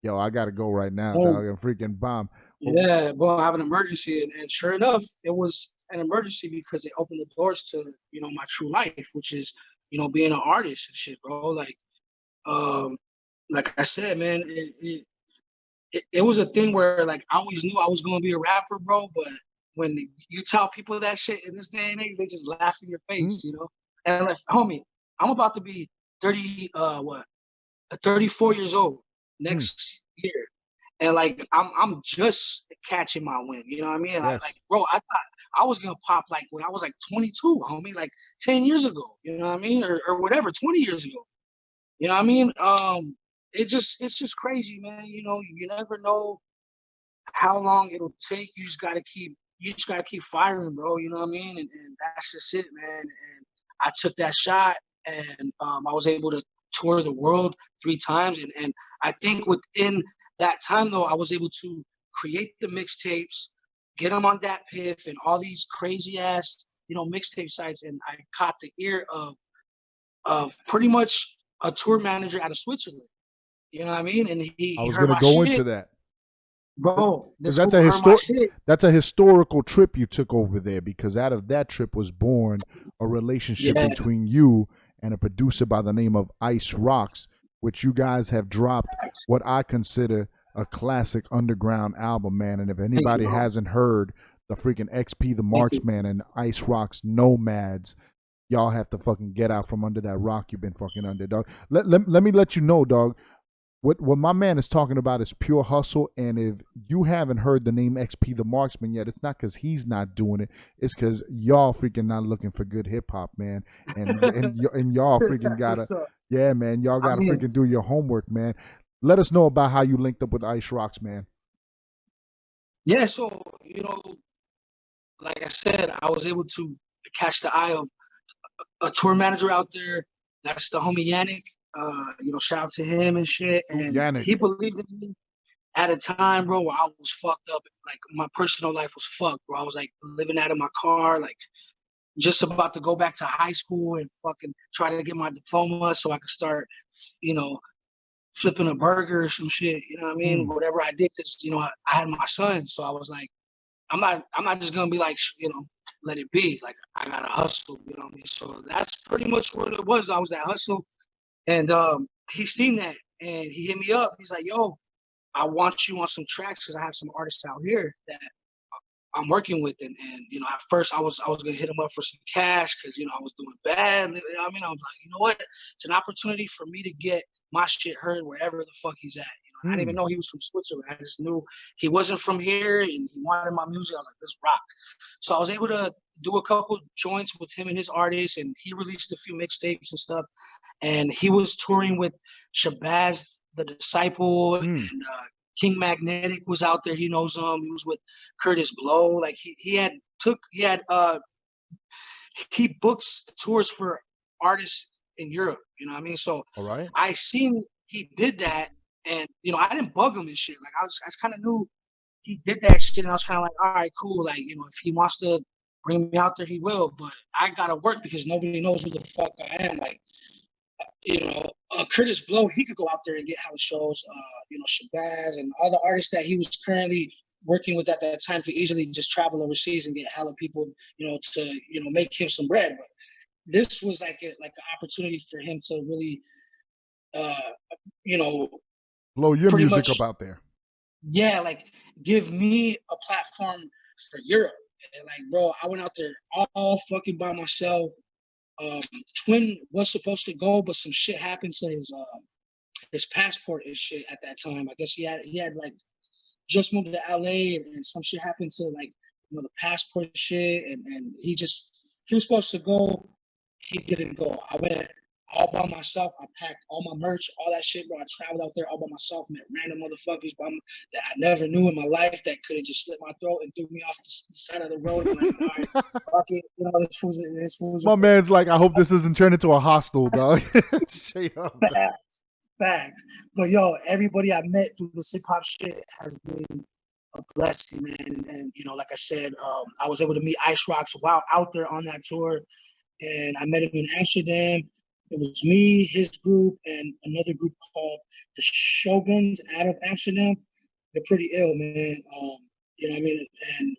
"Yo, I gotta go right now, dog." And freaking bomb. yeah, bro, I have an emergency, and sure enough, it was an emergency because it opened the doors to my true life, which is being an artist and shit, bro. Um, like I said, man, it was a thing where like I always knew I was gonna be a rapper, bro. But when you tell people that shit in this day and age, they just laugh in your face, And like, homie, I'm about to be 34 years old next year, and like I'm just catching my wind. You know what I mean? Yes. Like, bro, I thought I was gonna pop like when I was like 22, homie, like 10 years ago. You know what I mean, or whatever, 20 years ago. You know what I mean? It's just crazy, man. You never know how long it'll take. You just gotta keep firing, bro. You know what I mean? And that's just it, man. And I took that shot, and I was able to tour the world 3 times, and I think within that time though, I was able to create the mixtapes, get them on that Piff and all these crazy ass mixtape sites, and I caught the ear of pretty much a tour manager out of Switzerland. You know what I mean? And I he was heard gonna my go into shit, that. bro. Because This fool heard my shit. that's a historical trip you took over there, because out of that trip was born a relationship Yeah, between you and a producer by the name of Ice Rocks, which you guys have dropped what I consider a classic underground album, man. And if thank you, anybody bro. hasn't heard the freaking XP the Thank you. Marksman and Ice Rocks Nomads, y'all have to fucking get out from under that rock you've been fucking under, dog. Let me let you know, dog. What my man is talking about is pure hustle, and if you haven't heard the name XP the Marksman yet, it's not because he's not doing it. It's because y'all freaking not looking for good hip hop, man, and y'all freaking That's gotta, what's up. yeah, man, y'all I gotta mean, freaking do your homework, man. Let us know about how you linked up with Ice Rocks, man. yeah. So like I said, I was able to catch the eye of a tour manager out there. That's the homie Yannick. Shout out to him and shit. Ooh, And Yannick. he believed in me at a time, bro, where I was fucked up. Like my personal life was fucked, bro. I was like living out of my car, like just about to go back to high school and fucking try to get my diploma so I could start, you know, flipping a burger or some shit. You know what I mean? Mm. Whatever I did, because I had my son, so I was like, I'm not just gonna be like, let it be. Like I gotta hustle. You know what I mean? So that's pretty much what it was. I was at hustle, and he seen that, and he hit me up. He's like, yo, I want you on some tracks because I have some artists out here that I'm working with, and at first I was gonna hit him up for some cash because I was doing bad. I mean, I was like, you know what? It's an opportunity for me to get my shit heard wherever the fuck he's at. I didn't even Mm. know he was from Switzerland. I just knew he wasn't from here, and he wanted my music. I was like, this rock. So I was able to do a couple joints with him and his artists, and he released a few mixtapes and stuff. And he was touring with Shabazz the Disciple, Mm. and King Magnetic was out there. He knows him. He was with Curtis Blow. Like he books tours for artists in Europe. You know what I mean? So All right. I seen he did that, and I didn't bug him and shit. Like I kind of knew he did that shit, and I was kind of like, all right, cool. Like if he wants to bring me out there, he will. But I gotta work because nobody knows who the fuck I am. Like Curtis Blow, he could go out there and get house shows. Shabazz and all the artists that he was currently working with at that time could easily just travel overseas and get hella people, to make him some bread. But this was like an opportunity for him to really, uh, you know, Blow your pretty music much, up out there. yeah, like give me a platform for Europe. And like, bro, I went out there all fucking by myself. Twin was supposed to go, but some shit happened to his passport and shit at that time. I guess he had like just moved to LA, and some shit happened to like the passport shit, and he was supposed to go. He didn't go. all by myself. I packed all my merch, all that shit, bro. I traveled out there all by myself, met random motherfuckers that I never knew in my life that could have just slit my throat and threw me off the side of the road. And like, all right, fuck it, you know, this fool's My man's like, I hope this doesn't turn into a hostel, dog. Straight up. Facts. But yo, everybody I met through the hip hop shit has been a blessing, man. And you know, like I said, I was able to meet Ice Rocks while out there on that tour, and I met him in Amsterdam. It was me, his group, and another group called the Shoguns out of Amsterdam. They're pretty ill, man. You know what I mean? And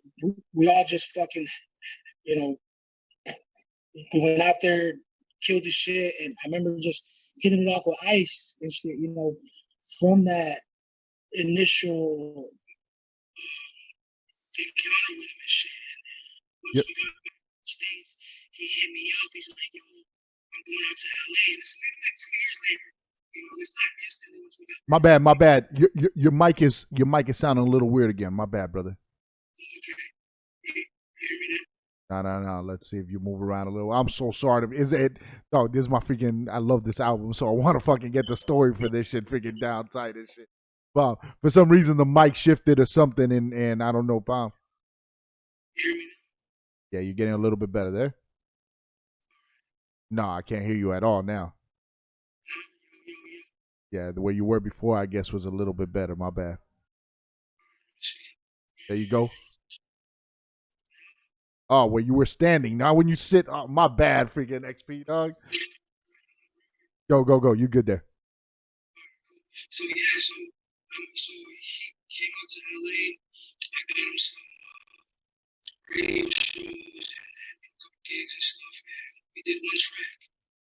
we all just fucking, you know, we went out there, killed the shit, and I remember just hitting it off with Ice and shit, you know, from that initial encounter with him and shit. And once we got back to the States, he hit me up. He's like, yo, I'm going out to LA, and it's maybe like 2 years later. You know, it's not instantly once we got My bad. Your mic is sounding a little weird again. My bad, brother. Okay. You hear me now? No. Let's see if you move around a little. I'm so sorry. This is my freaking, I love this album, so I want to fucking get the story for this shit freaking down tight and shit. Well, for some reason the mic shifted or something, and I don't know, Bob. You hear me now? Yeah, you're getting a little bit better there. No, I can't hear you at all now. Yeah, the way you were before, I guess, was a little bit better. My bad. There you go. Oh, where you were standing. Now when you sit, oh, my bad, freaking XP, dog. Go. You good there. So, yeah, so he came out to LA. I got him some radio shows and a couple gigs and stuff, and we did one track.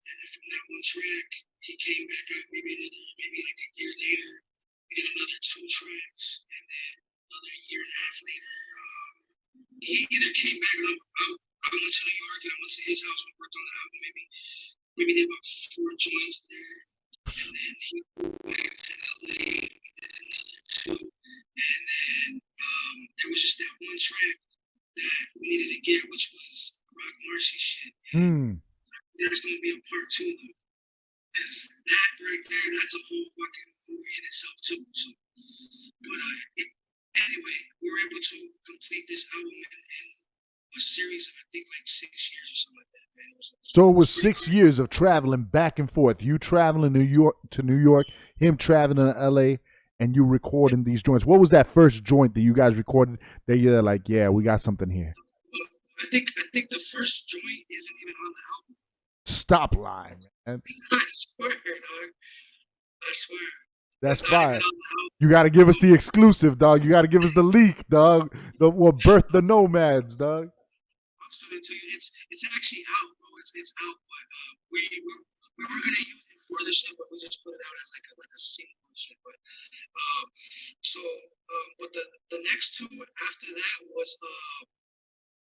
And then from that one track, he came back out maybe like a year later. We did another 2 tracks, and then another year and a half later, he either came back. I went to New York and I went to his house. We worked on the album. Maybe did about 4 joints there, and then he moved back to LA. We did another 2, and then there was just that one track that we needed to get, which was Rock Marcy shit. There's gonna be a part 2 though. Because that right there, that's a whole fucking movie in itself too. So, but anyway, we were able to complete this album in a series of I think like 6 years or something like that. Man. So it was 6 years of traveling back and forth. You traveling New York, him traveling to LA, and you recording these joints. What was that first joint that you guys recorded that you're like, yeah, we got something here? I think the first joint isn't even on the album. Stop lying, man. I swear, dog. I swear. That's fine. You got to give us the exclusive, dog. You got to give us the leak, dog. What birthed the Nomads, dog. It's actually out, bro. It's out, but we were gonna use it for the shit, but we just put it out as like a single and shit. But but the next 2 after that was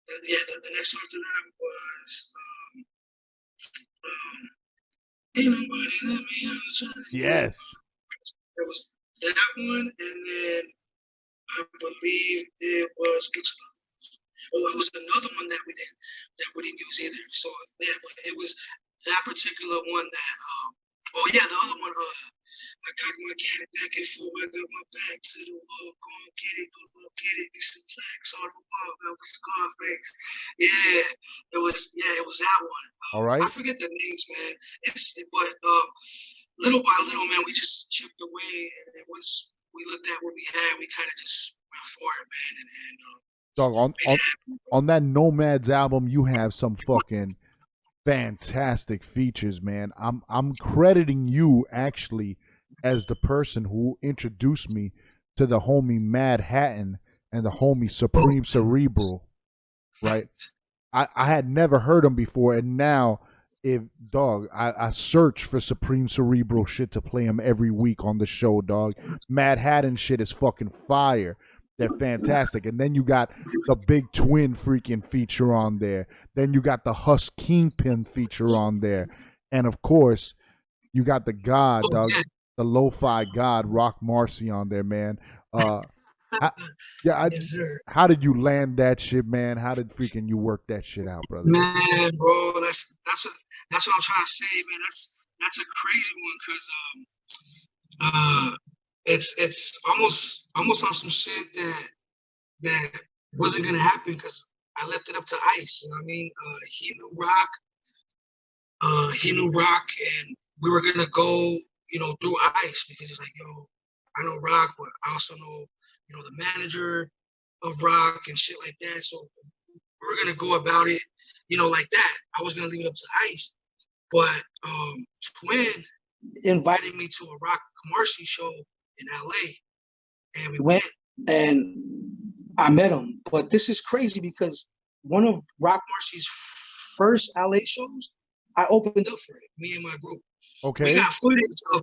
the next one after that was Ain't Nobody Let Me Out. Yes. There was that one, and then I believe it was it was another one that we didn't use either. So yeah, but it was that particular one that the other one I got my cat back and forth. I got my back to the wall. Go get it. Get some flags on the wall. That was Scarface. Yeah, it was that one. All right. I forget the names, man. But little by little, man, we just chipped away, and then once we looked at what we had, we kind of just went for it, man. And dog, on that Nomads album, you have some fucking fantastic features, man. I'm crediting you actually as the person who introduced me to the homie Mad Hatton and the homie Supreme Cerebral, right? I had never heard him before, and now I search for Supreme Cerebral shit to play him every week on the show, dog. Mad Hatton shit is fucking fire. They're fantastic. And then you got the Big Twin freaking feature on there. Then you got the Huss Kingpin feature on there. And of course, you got the God, dog, the lo-fi God, Rock Marcy on there, man. How did you land that shit, man? How did freaking you work that shit out, brother? Man, bro, that's what I'm trying to say, man. that's a crazy one because it's almost on some shit that wasn't gonna happen because I left it up to Ice. You know what I mean? He knew Rock, and we were gonna go, through Ice because he's like, yo, I know Rock, but I also know, the manager of Rock and shit like that. So we were gonna go about it, like that. I was gonna leave it up to Ice, but Twin invited me to a Rock Marcy show in LA, and we went, and I met him. But this is crazy because one of Rock Marcy's first LA shows, I opened up for it, me and my group. Okay. We got footage of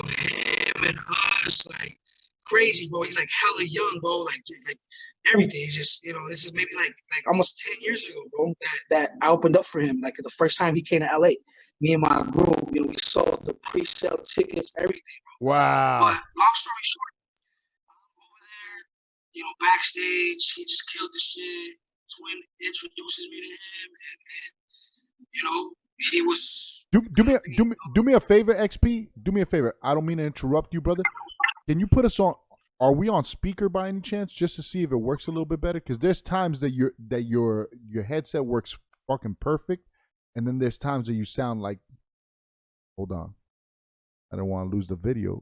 him and us, like crazy, bro. He's like hella young, bro. Like everything. He's just, this is maybe like almost 10 years ago, bro, that I opened up for him. Like the first time he came to LA. Me and my group, we sold the pre-sale tickets, everything, bro. Wow. But long story short, over there, backstage, he just killed the shit. Twin introduces me to him, and he was. Do me a favor, XP. Do me a favor. I don't mean to interrupt you, brother. Can you put us on? Are we on speaker by any chance, just to see if it works a little bit better? Because there's times that your headset works fucking perfect, and then there's times that you sound like. Hold on, I don't want to lose the video.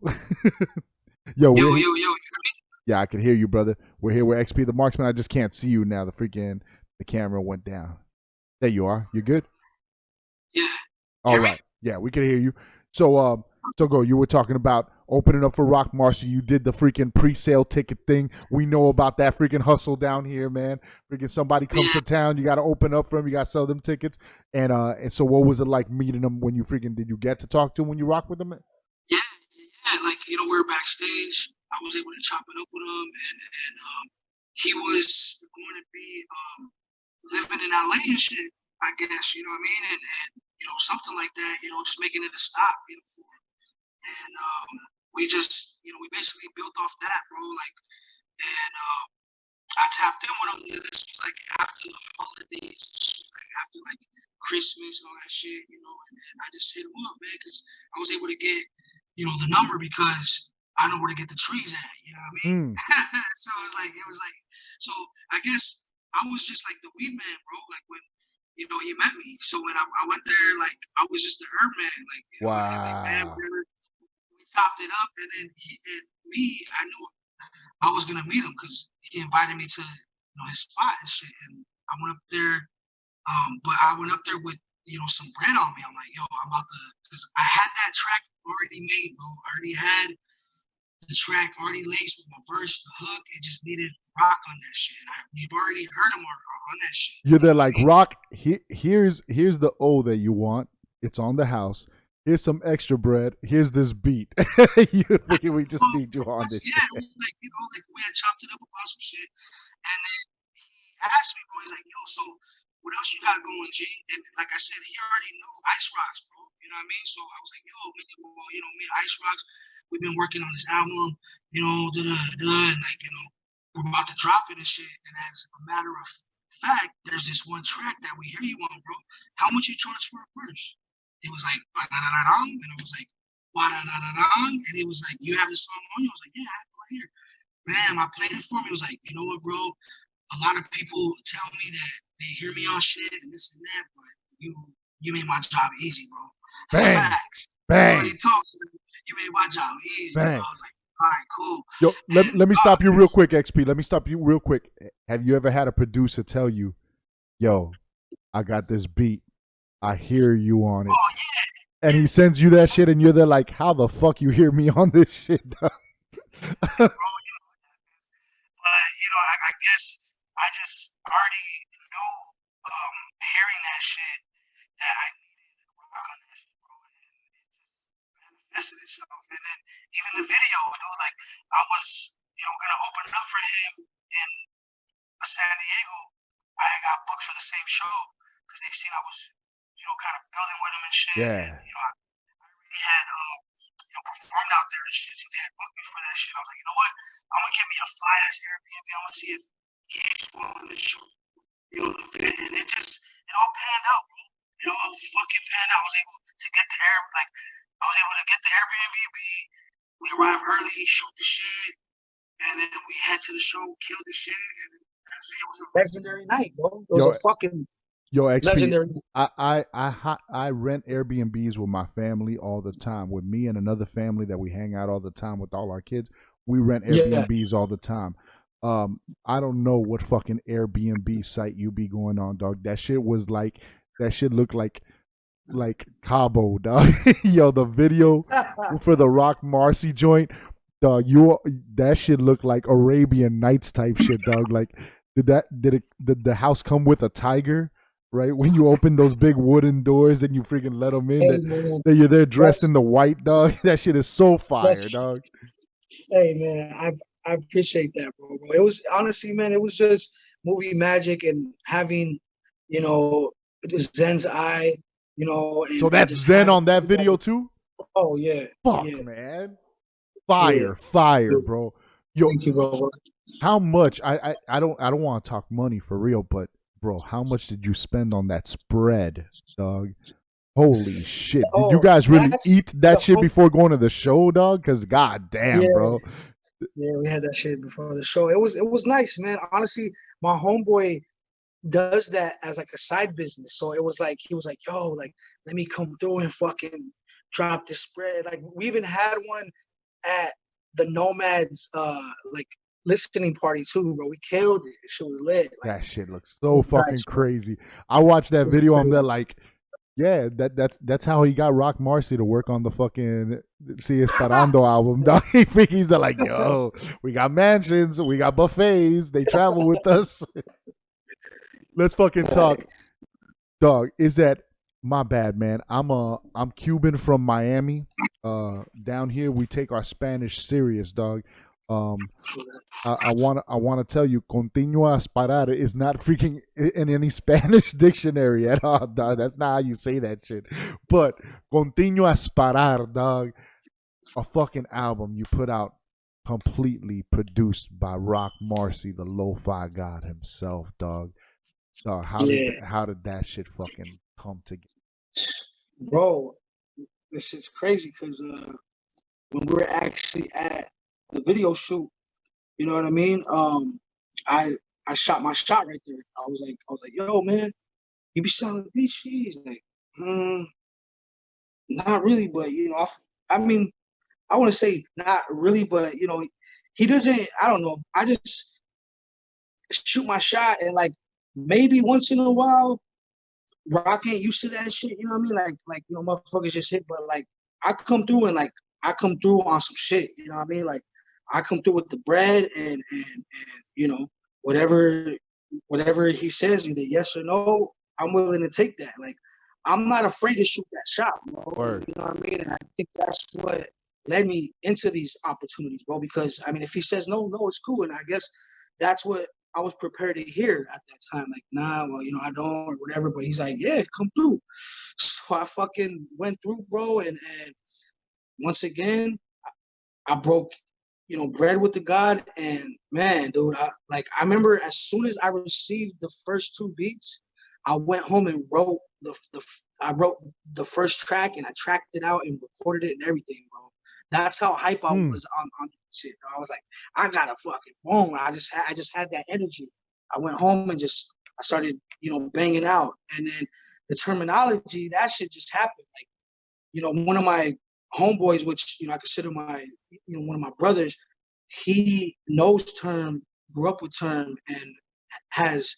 yo, you hear me? Yeah, I can hear you, brother. We're here with XP the Marxman. I just can't see you now. The camera went down. There you are. You good? Yeah. All right. Yeah, we can hear you. So go. You were talking about opening up for Rock Marcy. You did the freaking pre-sale ticket thing. We know about that freaking hustle down here, man. Freaking somebody comes to town, you got to open up for them. You got to sell them tickets. And so what was it like meeting them when you did you get to talk to them when you rocked with them? Yeah. Like, we were backstage. I was able to chop it up with him, and he was going to be living in LA and shit, I guess, you know what I mean? And something like that, just making it a stop, for him. And we just, we basically built off that, bro. Like, and I tapped in with him. This was like after the holidays, like after like Christmas and all that shit, and I just hit him up, man, because I was able to get, the number because I know where to get the trees at, you know what I mean? So it was like, so I guess I was just like the weed man, bro. Like when, he met me. So when I went there, like I was just the herb man, like, wow. And like, man, we chopped it up, and then I knew I was gonna meet him because he invited me to, his spot and shit. And I went up there, but I went up there with, some bread on me. I'm like, yo, I'm about to, because I had that track already made, bro. I already had the track already laced with my verse, the hook. It just needed Rock on that shit. You've already heard him on that shit. You're there like, Rock, here's the O that you want. It's on the house. Here's some extra bread. Here's this beat. We just need you on this. Yeah, it was like, like we had chopped it up about some shit. And then he asked me, bro, he's like, yo, so what else you got going, G? And like I said, he already knew Ice Rocks, bro. You know what I mean? So I was like, yo, man, me and Ice Rocks, we've been working on this album, and like, we're about to drop it and shit. And as a matter of fact, there's this one track that we hear you on, bro. How much you charge for a verse? It was like, and I was like, and it was like, you have this song on you? I was like, yeah, I have it right here. Bam, I played it for me. It was like, you know what, bro? A lot of people tell me that they hear me on shit and this and that, but you made my job easy, bro. Bang. Facts. Bang. You made my job easy. Bang. Bro. I was like, all right, cool. Yo, let me stop you real quick, XP. Let me stop you real quick. Have you ever had a producer tell you, yo, I got this beat. I hear you on it. Oh, yeah. And he sends you that shit and you're there like, how the fuck you hear me on this shit? Bro, but, I guess I just already knew hearing that shit that I needed Rock on that shit, bro. And it just manifested itself. And then even the video, like I was, gonna open up for him in San Diego. I got booked for the same show because they seen I was, kind of building with him and shit. Yeah. And, I already had, performed out there and shit, so they had booked me for that shit. I was like, you know what? I'm gonna get me a fly ass Airbnb. I'm gonna see if he's willing to shoot, the video. And it all panned out, bro. It all fucking panned out. I was able to get the air. Like I was able to get the Airbnb. We arrived early, shoot the shit, and then we head to the show, kill the shit, and it was a legendary night, bro. It was a fucking XP, legendary. I rent Airbnbs with my family all the time. With me and another family that we hang out all the time with all our kids, we rent Airbnbs all the time. I don't know what fucking Airbnb site you be going on, dog. That shit looked like Cabo, dog. Yo, the video for the Rock Marcy joint, dog. That shit looked like Arabian Nights type shit, dog. Like, did the house come with a tiger? Right when you open those big wooden doors and you freaking let them in, that you're there dressed in the white, dog. That shit is so fire, dog. Hey man, I appreciate that, bro. It was honestly, man, it was just movie magic and having, you know, Zen's eye, you know. And so that's Zen on that video too. Oh yeah, fuck yeah. Man, fire, bro. Yo, thank you, bro. How much? I don't want to talk money for real, but bro, how much did you spend on that spread, dog? Holy shit! Did you guys really eat that shit before going to the show, dog? Because goddamn, bro. Yeah, we had that shit before the show. It was nice, man. Honestly, my homeboy does that as like a side business. So it was like he was like, "Yo, like let me come through and fucking drop the spread." Like we even had one at the Nomads like listening party too, bro. We killed it. It shit was lit. Like, that shit looks so fucking crazy. I watched that video. I'm there like, yeah, that's how he got Rock Marcy to work on the fucking Si Esperando album. Dog. He's like, yo, we got mansions, we got buffets. They travel with us. Let's fucking talk, dog. Is that my bad, man? I'm Cuban from Miami. Down here we take our Spanish serious, dog. I want to tell you, continua a parar is not freaking in any Spanish dictionary at all, dog. That's not how you say that shit. But continua a parar, dog, a fucking album you put out completely produced by Rock Marcy, the lo-fi god himself, dog. How did that shit fucking come together? Bro, this shit's crazy because when we're actually at the video shoot, you know what I mean? I shot my shot right there. I was like, yo, man, you be selling beats? He's like, not really, but you know, I mean, I want to say not really, but you know, he doesn't. I don't know. I just shoot my shot, and like maybe once in a while, Rock ain't used to that shit. You know what I mean? Like you know, motherfuckers just hit, but like I come through and like I come through on some shit. You know what I mean? Like I come through with the bread and you know whatever he says, either yes or no, I'm willing to take that. Like I'm not afraid to shoot that shot, bro. Word. You know what I mean? And I think that's what led me into these opportunities, bro. Because I mean, if he says no, it's cool, and I guess that's what I was prepared to hear at that time. Like, nah, well, you know, I don't or whatever. But he's like, yeah, come through. So I fucking went through, bro, and once again, I broke, you know, bread with the God, and man, dude, I remember as soon as I received the first two beats, I went home and wrote I wrote the first track and I tracked it out and recorded it and everything, bro. That's how hype I was on shit. Bro. I was like, I got a fucking phone. I just had that energy. I went home and I started, you know, banging out, and then the terminology, that shit just happened. Like, you know, one of my homeboys, which, you know, I consider one of my brothers, he knows Term, grew up with Term, and has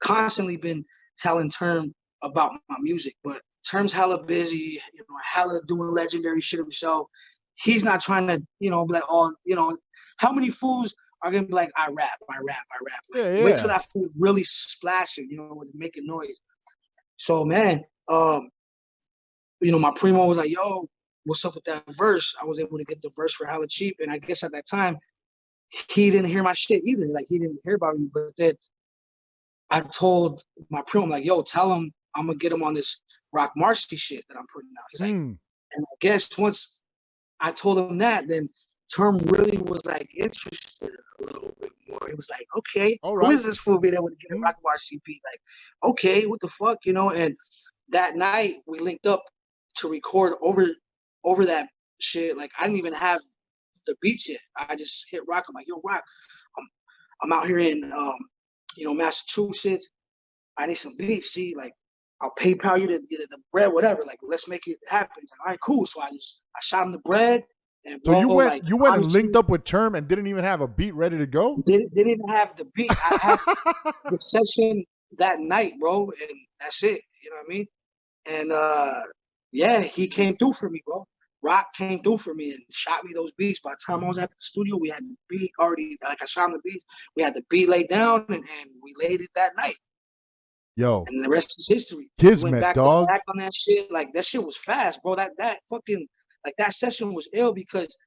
constantly been telling Term about my music. But Term's hella busy, you know, hella doing legendary shit himself. He's not trying to, you know, be like, oh, you know, how many fools are gonna be like, I rap. Like, wait till that fool's really splashing, you know, making noise. So man, you know, my primo was like, yo, what's up with that verse? I was able to get the verse for hella cheap. And I guess at that time, he didn't hear my shit either. Like, he didn't hear about me. But then I told my primo, I'm like, yo, tell him I'm going to get him on this Rock Marcy shit that I'm putting out. He's like, and I guess once I told him that, then Term really was like interested a little bit more. He was like, okay, who is this fool being able to get a Rock Marcy beat? Like, okay, what the fuck, you know? And that night we linked up to record over that shit. Like I didn't even have the beats yet. I just hit Rock. I'm like, yo, Rock, I'm out here in Massachusetts. I need some beats, G. Like, I'll PayPal you the bread, whatever. Like, let's make it happen. He's like, all right, cool. So I shot him the bread, and So bro, you like went and honestly, linked up with Term and didn't even have a beat ready to go? didn't even have the beat. I had the session that night, bro, and that's it. You know what I mean? And yeah, he came through for me, bro. Rock came through for me and shot me those beats. By the time I was at the studio, we had the beat already. Like I shot him the beats. We had the beat laid down, and we laid it that night. Yo, And the rest is history. We went Kismet, back to dog. back on that shit. Like that shit was fast, bro. That fucking like that session was ill because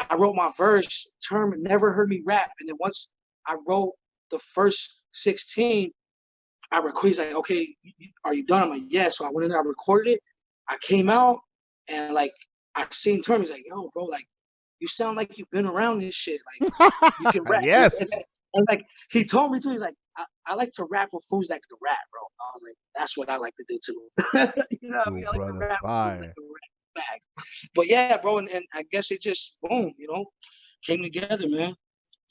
I wrote my verse. Term never heard me rap, and then once I wrote the first 16, I recorded. He's like, okay, are you done? I'm like, yeah. So I went in there, I recorded it. I came out and like I seen Term. He's like, yo, bro, like you sound like you've been around this shit. Like you can rap. Yes. And like he told me too. He's like, I like to rap with fools that can rap, bro. I was like, that's what I like to do too. You know what I mean? I like to Brother, rap fire. with fools that can rap back. But yeah, bro, and I guess it just boom, came together, man.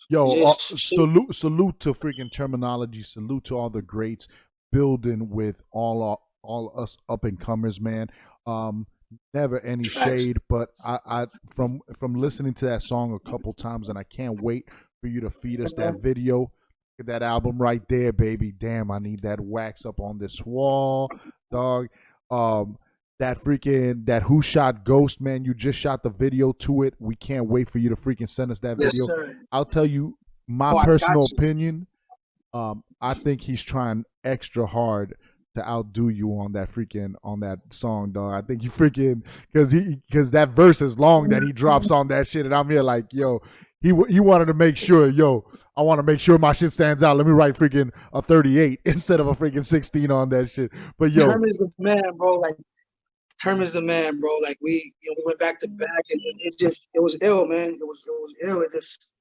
Yo, salute to freaking Terminology. Salute to all the greats building with all us up and comers, man. Never any shade, but I from listening to that song a couple times, and I can't wait for you to feed us that video. Look at that album right there, baby. Damn, I need that wax up on this wall, dog. That Who Shot Ghost, man. You just shot the video to it. We can't wait for you to freaking send us that video. Sir. I'll tell you my personal opinion. I think he's trying extra hard to outdo you on that song, dog. I think you freaking because that verse is long that he drops on that shit, and I'm here like, yo, he wanted to make sure, I want to make sure my shit stands out. Let me write freaking a 38 instead of a freaking 16 on that shit. But yo, Term is the man, bro. Like Term is the man, bro. Like we went back to back, and it was ill, man. It was ill. It just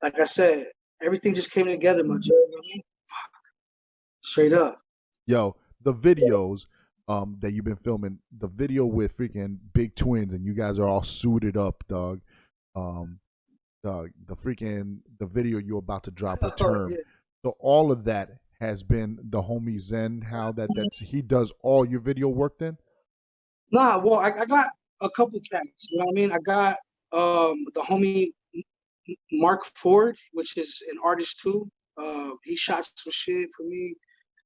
like I said, everything just came together, my Joe. Straight up. Yo, the videos that you've been filming, the video with freaking Big Twins, and you guys are all suited up, dog. The video you're about to drop with Term. Yeah. So all of that has been the homie Zen. How that's he does all your video work then? Nah, well, I got a couple cats. You know what I mean? I got the homie Mark Ford, which is an artist too. He shot some shit for me.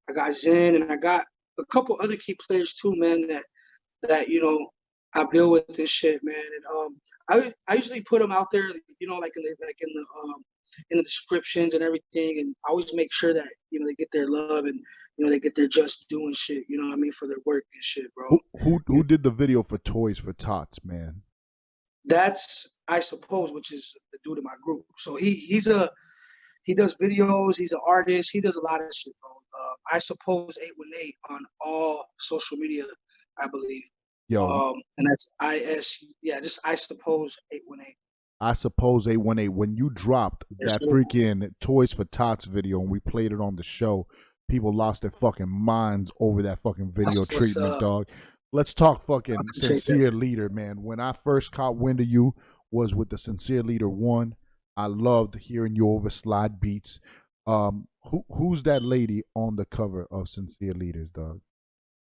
I got Zen, and I got a couple other key players too, man. That I build with this shit, man. And I usually put them out there, like in the descriptions and everything, and I always make sure that they get their love and they get their just due and shit. You know what I mean, for their work and shit, bro. Who did the video for Toys for Tots, man? That's I suppose, which is the dude in my group. So he does videos. He's an artist. He does a lot of shit, bro. I suppose 818 on all social media, I believe. Yo, and that's just I suppose 818. I suppose 818. When you dropped that freaking Toys for Tots video and we played it on the show, people lost their fucking minds over that fucking video treatment, dog. Let's talk fucking Sincere Leader, man. When I first caught wind of you was with the Sincere Leader 1. I loved hearing you over slide beats. Who's that lady on the cover of Sincere Leaders, dog?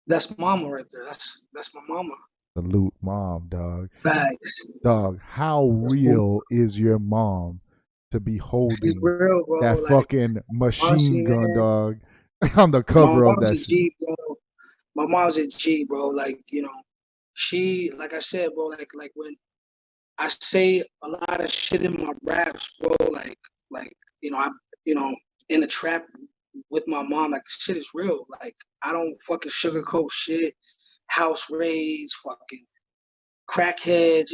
That's mama right there. That's my mama. Salute, mom, dog. Facts. Dog, how real is your mom to be holding real, bro. that fucking machine gun, dog, on the cover of that shit? G, bro. My mom's a G, bro. Like, she, like I said, bro, like when I say a lot of shit in my raps, bro, like I'm in the trap with my mom, like shit is real. Like I don't fucking sugarcoat shit. House raids, fucking crackheads,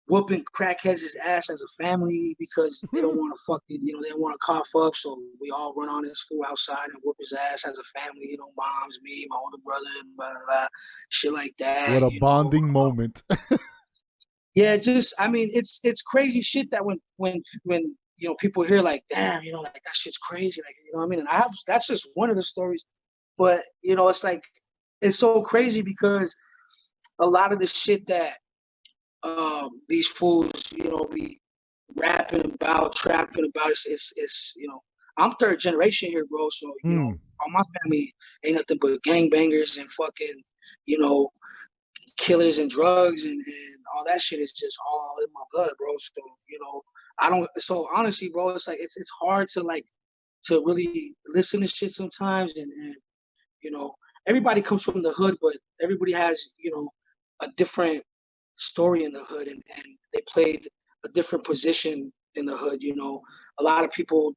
whooping crackheads' ass as a family because they don't want to fucking, they don't want to cough up. So we all run on this fool outside and whoop his ass as a family. Moms, me, my older brother, and blah, blah, blah, shit like that. What a bonding moment. Yeah, it's crazy shit that when people hear like, damn, like that shit's crazy, like, you know what I mean? And that's just one of the stories, but it's like it's so crazy because a lot of the shit that these fools, be rapping about, trapping about, it's I'm third generation here, bro. So, all my family ain't nothing but gangbangers and fucking, killers and drugs and all that shit is just all in my blood, bro. So, so honestly, bro, it's like, it's hard to to really listen to shit sometimes. And everybody comes from the hood, but everybody has, a different story in the hood, and they played a different position in the hood. A lot of people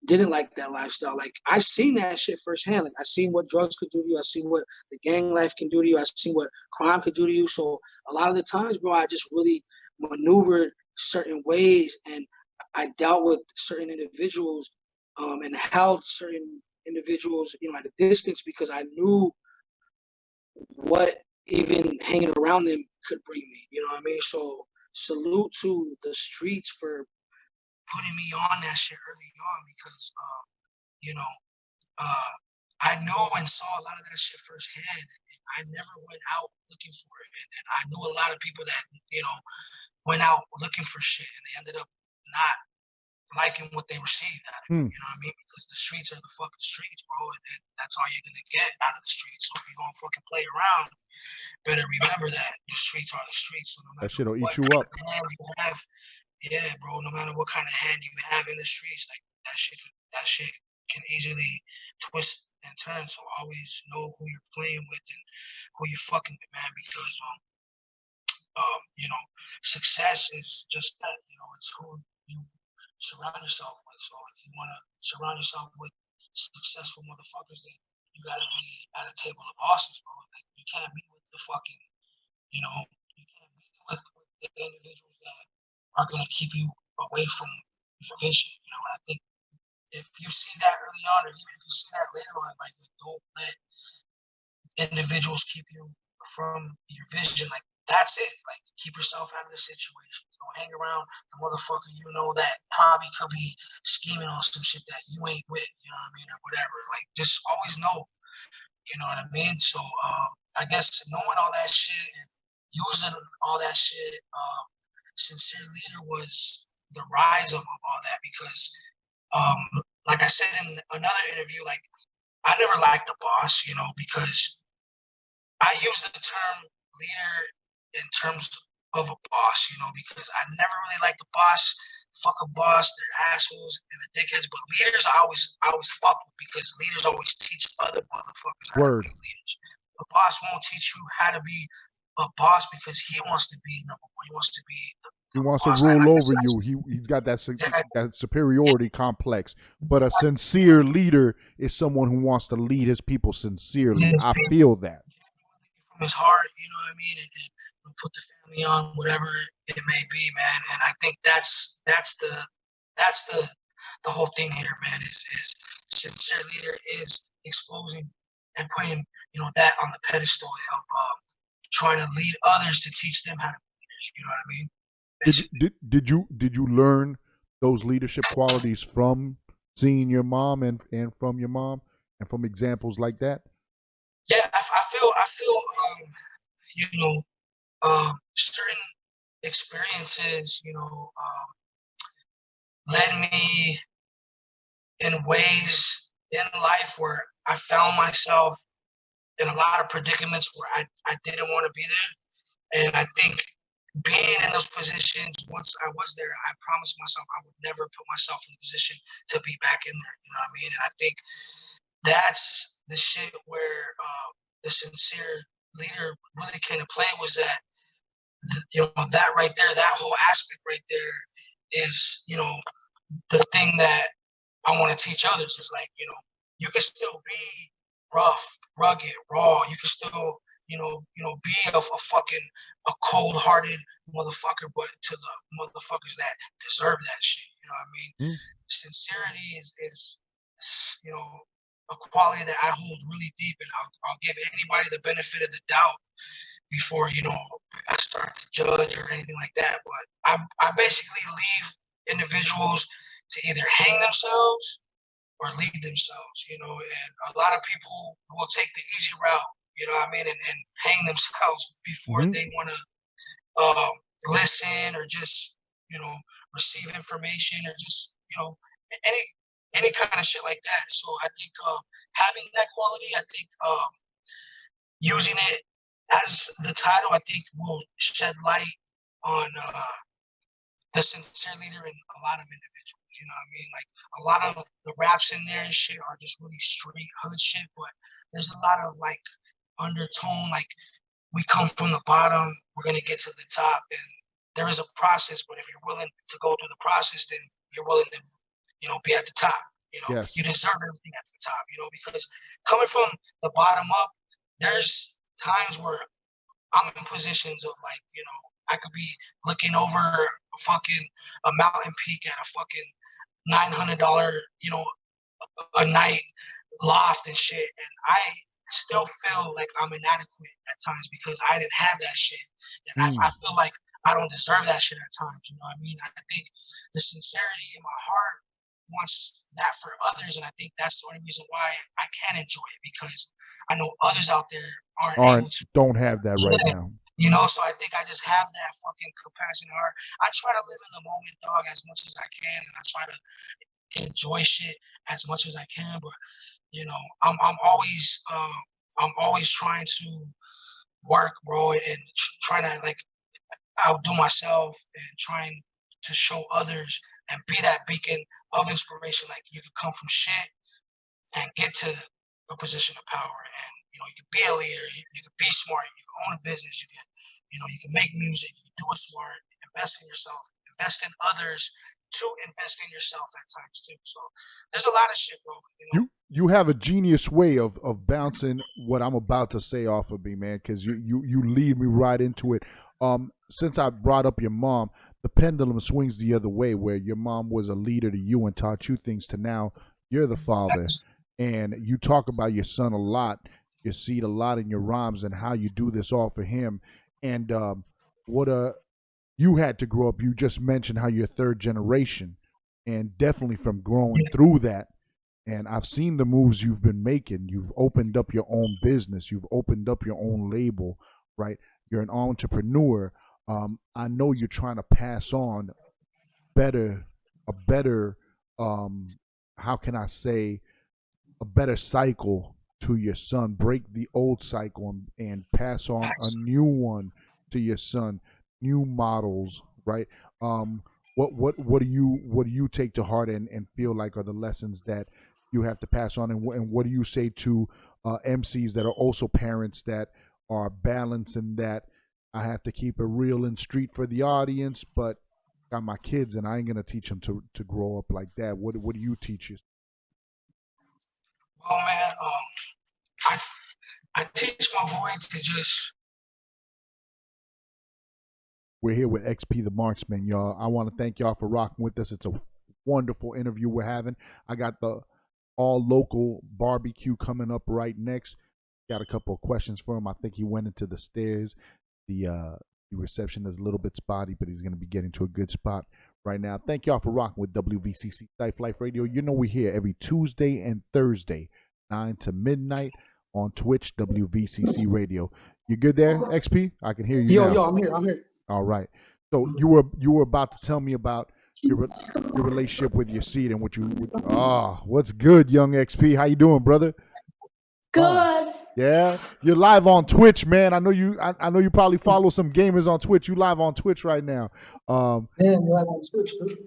didn't like that lifestyle. Like, I seen that shit firsthand. Like, I seen what drugs could do to you. I seen what the gang life can do to you. I seen what crime could do to you. So a lot of the times, bro, I just really maneuvered certain ways, and I dealt with certain individuals, and held certain individuals, at a distance, because I knew what even hanging around them could bring me. You know what I mean? So salute to the streets for putting me on that shit early on, because you know, I know and saw a lot of that shit firsthand. I never went out looking for it, and I knew a lot of people that went out looking for shit, and they ended up not liking what they received out of it. You know what I mean? Because the streets are the fucking streets, bro, and that's all you're gonna get out of the streets. So if you're gonna fucking play around, better remember that the streets are the streets. So no matter that shit'll what eat you up. hand you have, yeah, bro, no matter what kind of hand you have in the streets, like that shit can easily twist and turn. So always know who you're playing with and who you're fucking with, man, because success is just that. It's who you surround yourself with. So if you want to surround yourself with successful motherfuckers, then you gotta be at a table of bosses, bro. Like, you can't be with the fucking, you can't be with the individuals that are gonna keep you away from your vision. I think if you see that early on, or even if you see that later on, like, don't let individuals keep you from your vision. Like, that's it. Like, keep yourself out of the situation. Don't hang around the motherfucker that probably could be scheming on some shit that you ain't with, what I mean, or whatever. Like, just always know, what I mean? So I guess knowing all that shit and using all that shit, Sincere Leader was the rise of all that, because like I said in another interview, like, I never liked the boss, because I use the term leader in terms of a boss, because I never really liked the boss. Fuck a boss, they're assholes and they're dickheads. But leaders, I always fuck with, because leaders always teach other motherfuckers how to be leaders. The boss won't teach you how to be a boss because he wants to be number one. He wants to be he wants to rule over you. He's got that superiority complex. But a sincere leader is someone who wants to lead his people sincerely. I feel that. From his heart, you know what I mean, and put the family on, whatever it may be, man. And I think that's the whole thing here, man. Is Sincere Leader is exposing and putting that on the pedestal of trying to lead others to teach them how to be leaders. You know what I mean? Did you learn those leadership qualities from seeing your mom and from your mom and from examples like that? Yeah, I feel certain experiences led me in ways in life where I found myself in a lot of predicaments where I didn't want to be there. And I think being in those positions, once I was there, I promised myself I would never put myself in a position to be back in there. You know what I mean? And I think that's the shit where the Sincere Leader really came to play, was that, that right there, that whole aspect right there is, the thing that I want to teach others. Is like, you can still be rough, rugged, raw. You can still, be a fucking cold-hearted motherfucker, but to the motherfuckers that deserve that shit. You know what I mean? Sincerity is a quality that I hold really deep, and I'll give anybody the benefit of the doubt before I start to judge or anything like that. But I basically leave individuals to either hang themselves or lead themselves, and a lot of people will take the easy route, you know what I mean, and hang themselves before Mm-hmm. they want to listen or just, you know, receive information or just, you know, any kind of shit like that. So I think having that quality, I think using it as the title, I think will shed light on the sincere leader in a lot of individuals. You know what I mean? Like a lot of the raps in there and shit are just really street hood shit, but there's a lot of like undertone, like we come from the bottom, we're gonna get to the top, and there is a process. But if you're willing to go through the process, then you're willing to, you know, be at the top. You know, Yes. you deserve everything at the top. You know, because coming from the bottom up, there's times where I'm in positions of like, you know, I could be looking over a mountain peak at a fucking $900, you know, a night loft and shit, and I still feel like I'm inadequate at times because I didn't have that shit, and I feel like I don't deserve that shit at times. You know what I mean? I think the sincerity in my heart wants that for others, and I think that's the only reason why I can enjoy it because I know others out there aren't able to. Don't have that right Yeah. now. You know, so I think I just have that fucking compassion heart. I try to live in the moment, dog, as much as I can, and I try to enjoy shit as much as I can. But you know, I'm always trying to work, bro, and trying to like outdo myself and trying to show others and be that beacon of inspiration. Like you could come from shit and get to a position of power, and you know, you can be a leader, you can be smart, you can own a business, you can, you know, you can make music, you can do it smart, invest in yourself, invest in others to invest in yourself at times too. So there's a lot of shit, bro. You know? You have a genius way of bouncing what I'm about to say off of me, man, because you lead me right into it. Since I brought up your mom, the pendulum swings the other way, where your mom was a leader to you and taught you things, to now you're the father, and you talk about your son a lot. You see it a lot in your rhymes and how you do this all for him. And what you had to grow up. You just mentioned how you're third generation, and definitely from growing through that. And I've seen the moves you've been making. You've opened up your own business. You've opened up your own label, right? You're an entrepreneur. I know you're trying to pass on a better, how can I say, a better cycle to your son. Break the old cycle and pass on a new one to your son. New models, right? What do you take to heart and feel like are the lessons that you have to pass on, and what do you say to MCs that are also parents that are balancing that? I have to keep it real and street for the audience, but got my kids and I ain't gonna teach them to grow up like that. What do you teach you? Well, man, I teach my boy to just. We're here with XP the Marksman, y'all. I want to thank y'all for rocking with us. It's a wonderful interview we're having. I got the all local barbecue coming up right next. Got a couple of questions for him. I think he went into the stairs. The reception is a little bit spotty, but he's going to be getting to a good spot right now. Thank y'all for rocking with WVCC Life Life Radio. You know we're here every Tuesday and Thursday, 9 to midnight on Twitch, WVCC Radio. You good there, XP? I can hear you now. Yo, I'm here. All right. So you were about to tell me about your relationship with your seed and what you. What's good, young XP? How you doing, brother? Good. Yeah, you're live on Twitch, man. I know you. I know you probably follow some gamers on Twitch. You live on Twitch right now. Man, live on Twitch, dude.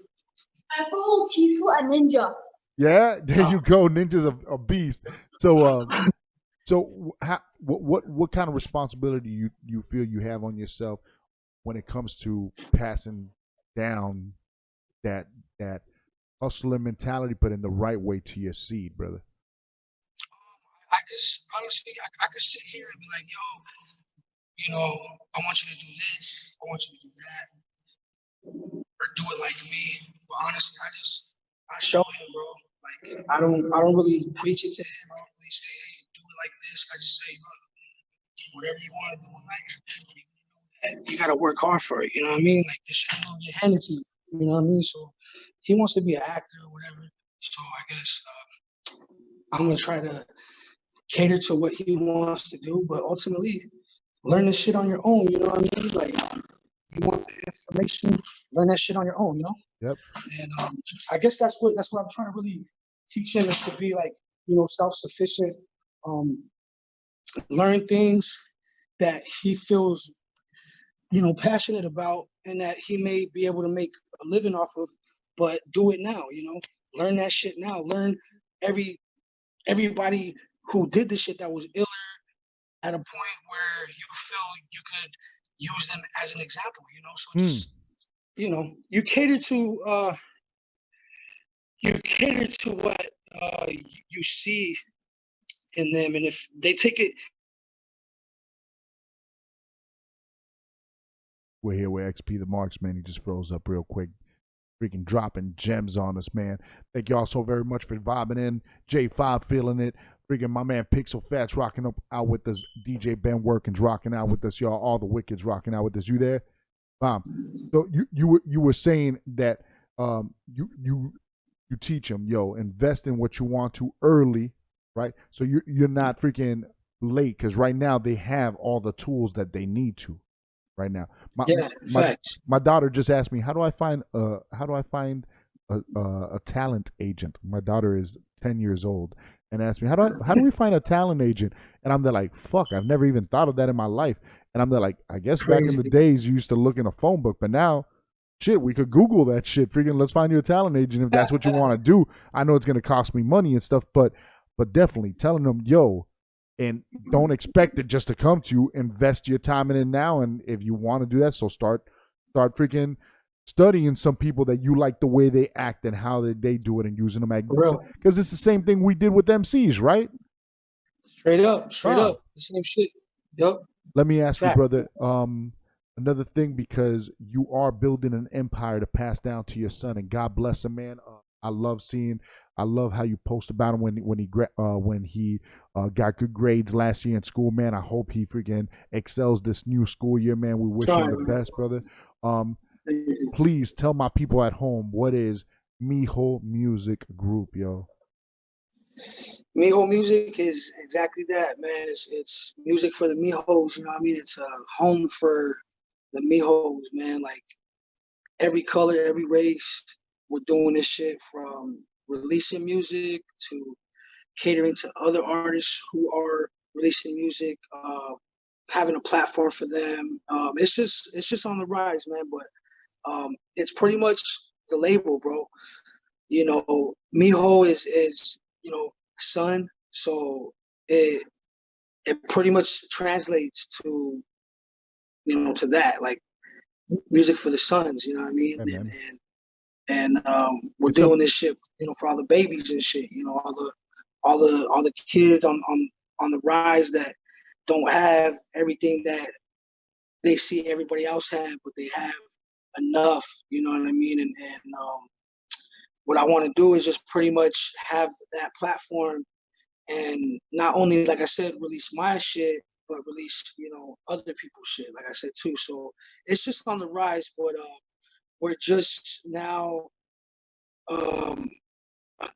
I follow Tifu and Ninja. Yeah, there you go. Ninja's a beast. So, what kind of responsibility you feel you have on yourself when it comes to passing down that hustler mentality, but in the right way to your seed, brother? I just honestly, I could sit here and be like, yo, you know, I want you to do this, I want you to do that, or do it like me. But honestly, I show him, bro. Like I don't really preach it to him. I don't really say, hey, do it like this. I just say, look, whatever you want to do in life, you gotta work hard for it. You know what I mean? Like this shit don't get handed to you. You know what I mean? So he wants to be an actor or whatever. So I guess I'm gonna try to cater to what he wants to do, but ultimately learn this shit on your own. You know what I mean? Like, you want the information, learn that shit on your own. You know? Yep. And I guess that's what I'm trying to really teach him, is to be like, you know, self-sufficient, learn things that he feels, you know, passionate about, and that he may be able to make a living off of, but do it now. You know, learn that shit now. Learn everybody who did the shit that was iller at a point where you feel you could use them as an example. You know, so just you know, you cater to what you see in them, and if they take it. We're here with XP the Marxman. He just froze up real quick. Freaking dropping gems on us, man. Thank y'all so very much for vibing in. J5 feeling it. Freaking my man Pixel Fats rocking up out with us. DJ Ben Workins rocking out with us, y'all. All the Wickeds rocking out with us. You there? So you were saying that you teach them, yo, invest in what you want to early, right? So you're not freaking late, because right now they have all the tools that they need to. Right now, my daughter just asked me, how do I find a talent agent? My daughter is 10 years old and asked me, how do we find a talent agent? And I'm there like, fuck, I've never even thought of that in my life. And I'm there like, I guess back in the days you used to look in a phone book, but now, shit, we could Google that shit. Freaking, let's find you a talent agent if that's what you want to do. I know it's gonna cost me money and stuff, but definitely telling them, yo. And don't expect it just to come to you. Invest your time in it now. And if you want to do that, so start freaking studying some people that you like the way they act and how they do it, and using them. Because it's the same thing we did with MCs, right? Straight up. The same shit. Yep. Let me ask you, brother, another thing, because you are building an empire to pass down to your son, and God bless him, man. I love how you post about him when he got good grades last year in school, man. I hope he freaking excels this new school year, man. We wish him the best, brother. Please tell my people at home, what is Mijo Music Group, yo? Mijo Music is exactly that, man. It's music for the Mijos, you know what I mean? It's a home for the Mijos, man. Like, every color, every race, we're doing this shit, from releasing music to catering to other artists who are releasing music, having a platform for them. It's just on the rise, man. But it's pretty much the label, bro. You know, Mijo is you know, son, so it pretty much translates to, you know, to that, like, music for the sons. You know what I mean? And we're doing this shit, you know, for all the babies and shit. You know, all the kids on the rise that don't have everything that they see everybody else have, but they have enough. You know what I mean? And what I want to do is just pretty much have that platform, and not only, like I said, release my shit, but release, you know, other people's shit, like I said too. So it's just on the rise, but we're just now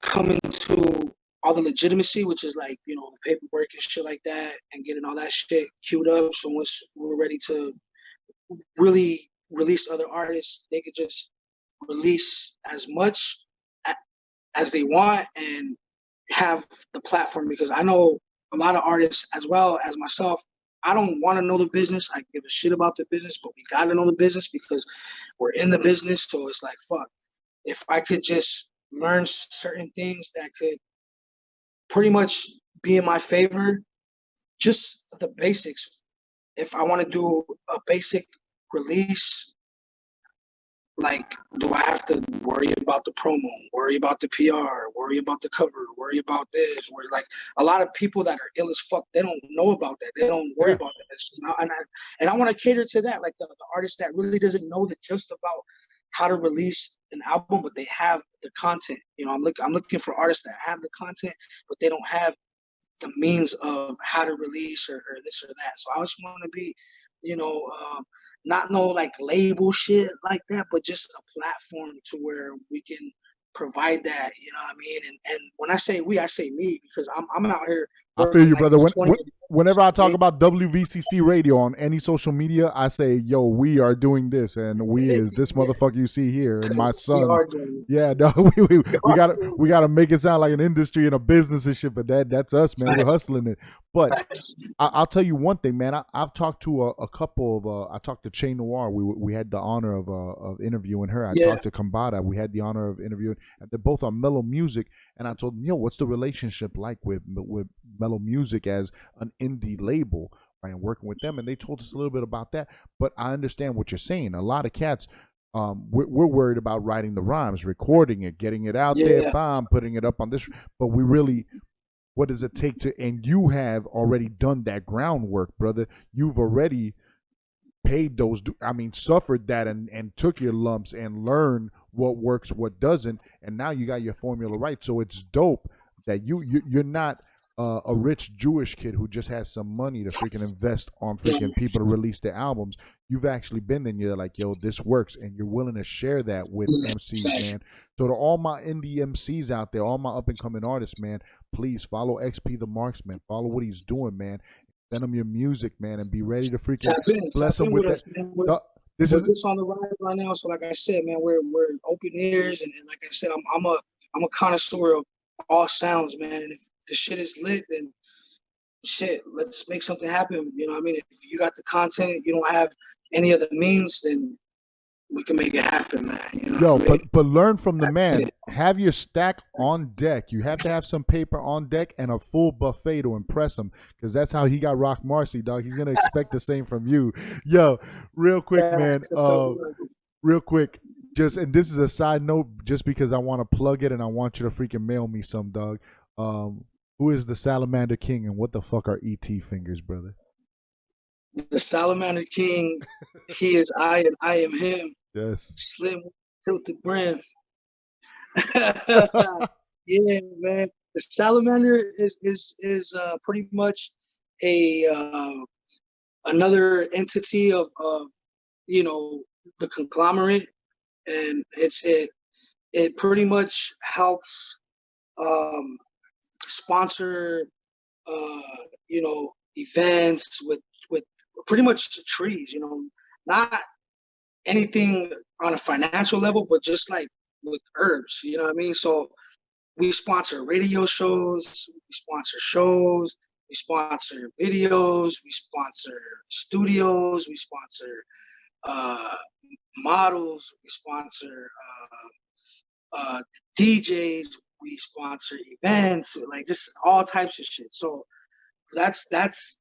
coming to all the legitimacy, which is like, you know, the paperwork and shit like that, and getting all that shit queued up. So once we're ready to really release other artists, they could just release as much as they want and have the platform. Because I know a lot of artists, as well as myself, I don't want to know the business. I give a shit about the business, but we got to know the business because we're in the business. So it's like, fuck, if I could just learn certain things that could pretty much be in my favor, just the basics. If I want to do a basic release, like, do I have to worry about the promo, worry about the PR, worry about the cover, worry about this? Where, like, a lot of people that are ill as fuck, they don't know about that. They don't worry about that. And I want to cater to that, like the artist that really doesn't know just about how to release an album, but they have the content. You know, I'm looking for artists that have the content, but they don't have the means of how to release or this or that. So I just want to be, you know, not no like label shit like that, but just a platform to where we can provide that, you know what I mean? And when I say we, I say me, because I'm out here. I feel you, brother. Whenever I talk about WVCC radio on any social media, I say, yo, we are doing this, and we is this motherfucker you see here, and my son. Yeah, no, we gotta make it sound like an industry and a business and shit, but that's us, man. We're hustling it. But I'll tell you one thing, man. I've talked to a couple of. I talked to Che Noir. We had the honor of interviewing her. I talked to Kambada. We had the honor of interviewing. They're both on Mellow Music, and I told them, yo, what's the relationship like with Mellow Music as an indie label, right, and working with them? And they told us a little bit about that. But I understand what you're saying. A lot of cats. We're worried about writing the rhymes, recording it, getting it out there, putting it up on this. But we really, what does it take to? And you have already done that groundwork, brother. You've already paid those. Suffered that and took your lumps and learned what works, what doesn't, and now you got your formula right. So it's dope that you're not a rich Jewish kid who just has some money to freaking invest on freaking people to release their albums. You've actually been in, you're like, yo, this works, and you're willing to share that with MCs, man. So to all my indie MCs out there, all my up and coming artists, man, please follow XP the Marxman. Follow what he's doing, man. Send him your music, man, and be ready to freaking bless him with that. This is on the rise right now. So like I said, man, we're open ears, and like I said, I'm a connoisseur of all sounds, man. And if the shit is lit, then shit, let's make something happen. You know what I mean? If you got the content, you don't have any other means, then we can make it happen, man. You know but learn from the man. Have your stack on deck. You have to have some paper on deck and a full buffet to impress him, because that's how he got Rock Marcy, dog. He's gonna expect the same from you. Yo, real quick, man. Real quick. And this is a side note, just because I want to plug it and I want you to freaking mail me some, dog. Who is the Salamander King, and what the fuck are ET fingers, brother? The Salamander King, he is I and I am him. Yes. Slim, tilted brim. Yeah, man. The Salamander is pretty much another entity of the conglomerate, and it pretty much helps sponsor events with pretty much trees, not anything on a financial level, but just like with herbs, you know what I mean? So we sponsor radio shows, we sponsor videos, we sponsor studios, we sponsor models, we sponsor DJs, we sponsor events, like just all types of shit. So that's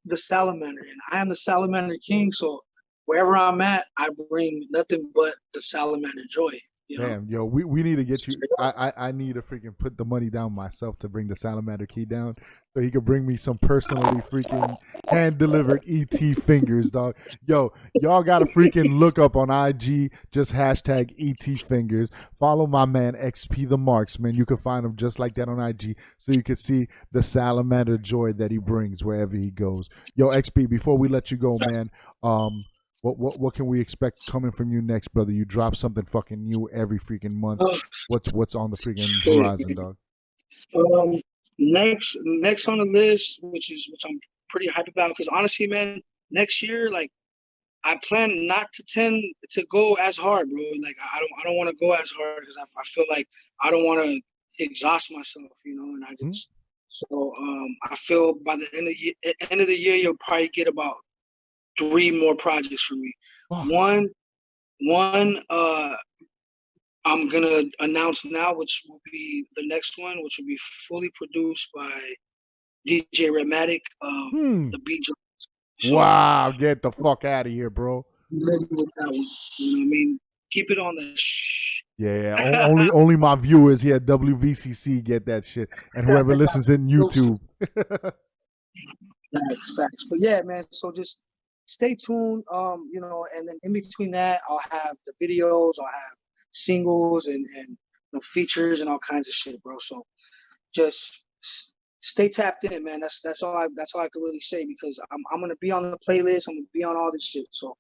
the Salamander, and I am the Salamander King. So wherever I'm at, I bring nothing but the Salamander joy. Damn, yo, we need to get you. I need to freaking put the money down myself to bring the Salamander Key down, so he could bring me some personally freaking hand delivered ET fingers, dog. Yo, y'all gotta freaking look up on IG, just hashtag ET fingers. Follow my man XP the Marxman. You can find him just like that on IG, so you can see the Salamander joy that he brings wherever he goes. Yo, XP, before we let you go, man, What can we expect coming from you next, brother? You drop something fucking new every freaking month. What's on the freaking horizon, dog? Next on the list, which I'm pretty hyped about, because honestly, man, next year, like, I plan not to tend to go as hard, bro. Like, I don't want to go as hard, because I feel like I don't want to exhaust myself, and I just so I feel by the end of the year, you'll probably get about 3 more projects for me. Oh. One I'm gonna announce now, which will be the next one, which will be fully produced by DJ Rematic, the Beat Jones. So, wow, get the fuck out of here, bro. Ready with that one. You know what I mean? Keep it on the Yeah. only my viewers here at WVCC get that shit, and whoever listens in YouTube. Facts. But yeah, man. So just stay tuned, and then in between that, I'll have the videos, I'll have singles and features and all kinds of shit, bro. So just stay tapped in, man. That's all I can really say, because I'm gonna be on the playlist. I'm gonna be on all this shit. So,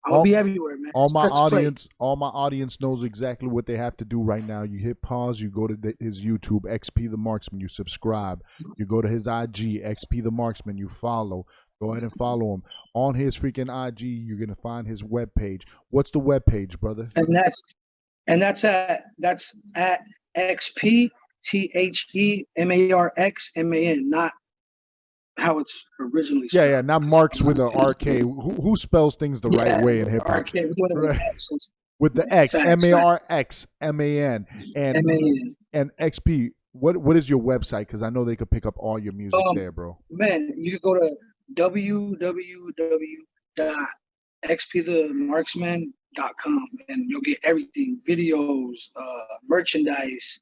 I'll be everywhere, man. All It's my press play. audience knows exactly what they have to do right now. You hit pause, you go to his YouTube, XP the Marksman, you subscribe. You go to his IG, XP the Marksman, you follow. Go ahead and follow him. On his freaking IG, you're gonna find his webpage. What's the webpage, brother? And that's at XPTHEMARXMAN, not how it's originally spelled. Yeah, not Marks with a RK. Who spells things the right way in hip hop? RK, we went with Right. X. With the X, Facts, MARXMAN, and MAN. and XP. What is your website? Because I know they could pick up all your music there, bro. Man, you could go to www.xpthemarksman.com and you'll get everything: videos, merchandise,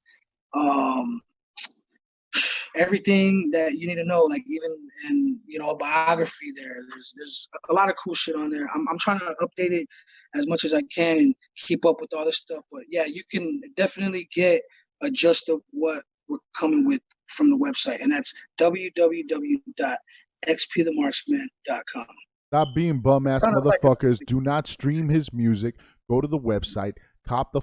everything that you need to know. Like even a biography there. There's a lot of cool shit on there. I'm trying to update it as much as I can and keep up with all this stuff. But yeah, you can definitely get a gist of what we're coming with from the website, and that's www.xpthemarksman.com. Stop being bum ass motherfuckers. Do not stream his music. Go to the website. Cop the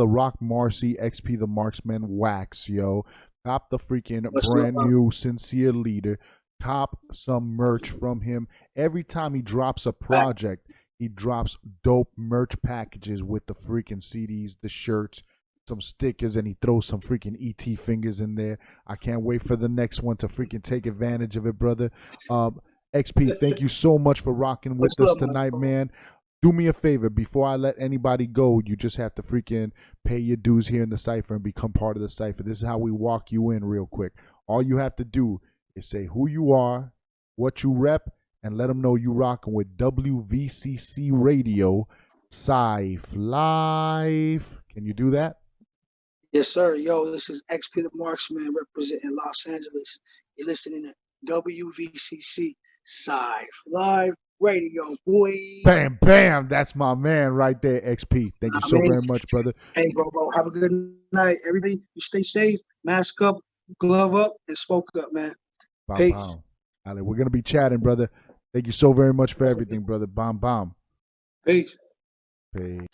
Rock Marcy XP the Marksman wax, yo. Cop the freaking brand new Sincere Leader. Cop some merch from him. Every time he drops a project, he drops dope merch packages with the freaking CDs, the shirts, some stickers, and he throws some freaking ET fingers in there. I can't wait for the next one to freaking take advantage of it, brother. XP, thank you so much for rocking with us tonight, man. Do me a favor, before I let anybody go, you just have to freaking pay your dues here in the cypher and become part of the cypher. This is how we walk you in real quick. All you have to do is say who you are, what you rep, and let them know you rocking with WVCC Radio, Cypher Live. Can you do that? Yes, sir. Yo, this is XP the Marksman representing Los Angeles. You're listening to WVCC Cypher Live Radio, boy. Bam, bam. That's my man right there, XP. Thank you so very much, brother. Hey, bro. Have a good night. Everybody, you stay safe. Mask up, glove up, and smoke up, man. Peace. All right, we're going to be chatting, brother. Thank you so very much for everything, brother. Bomb. Peace. Peace.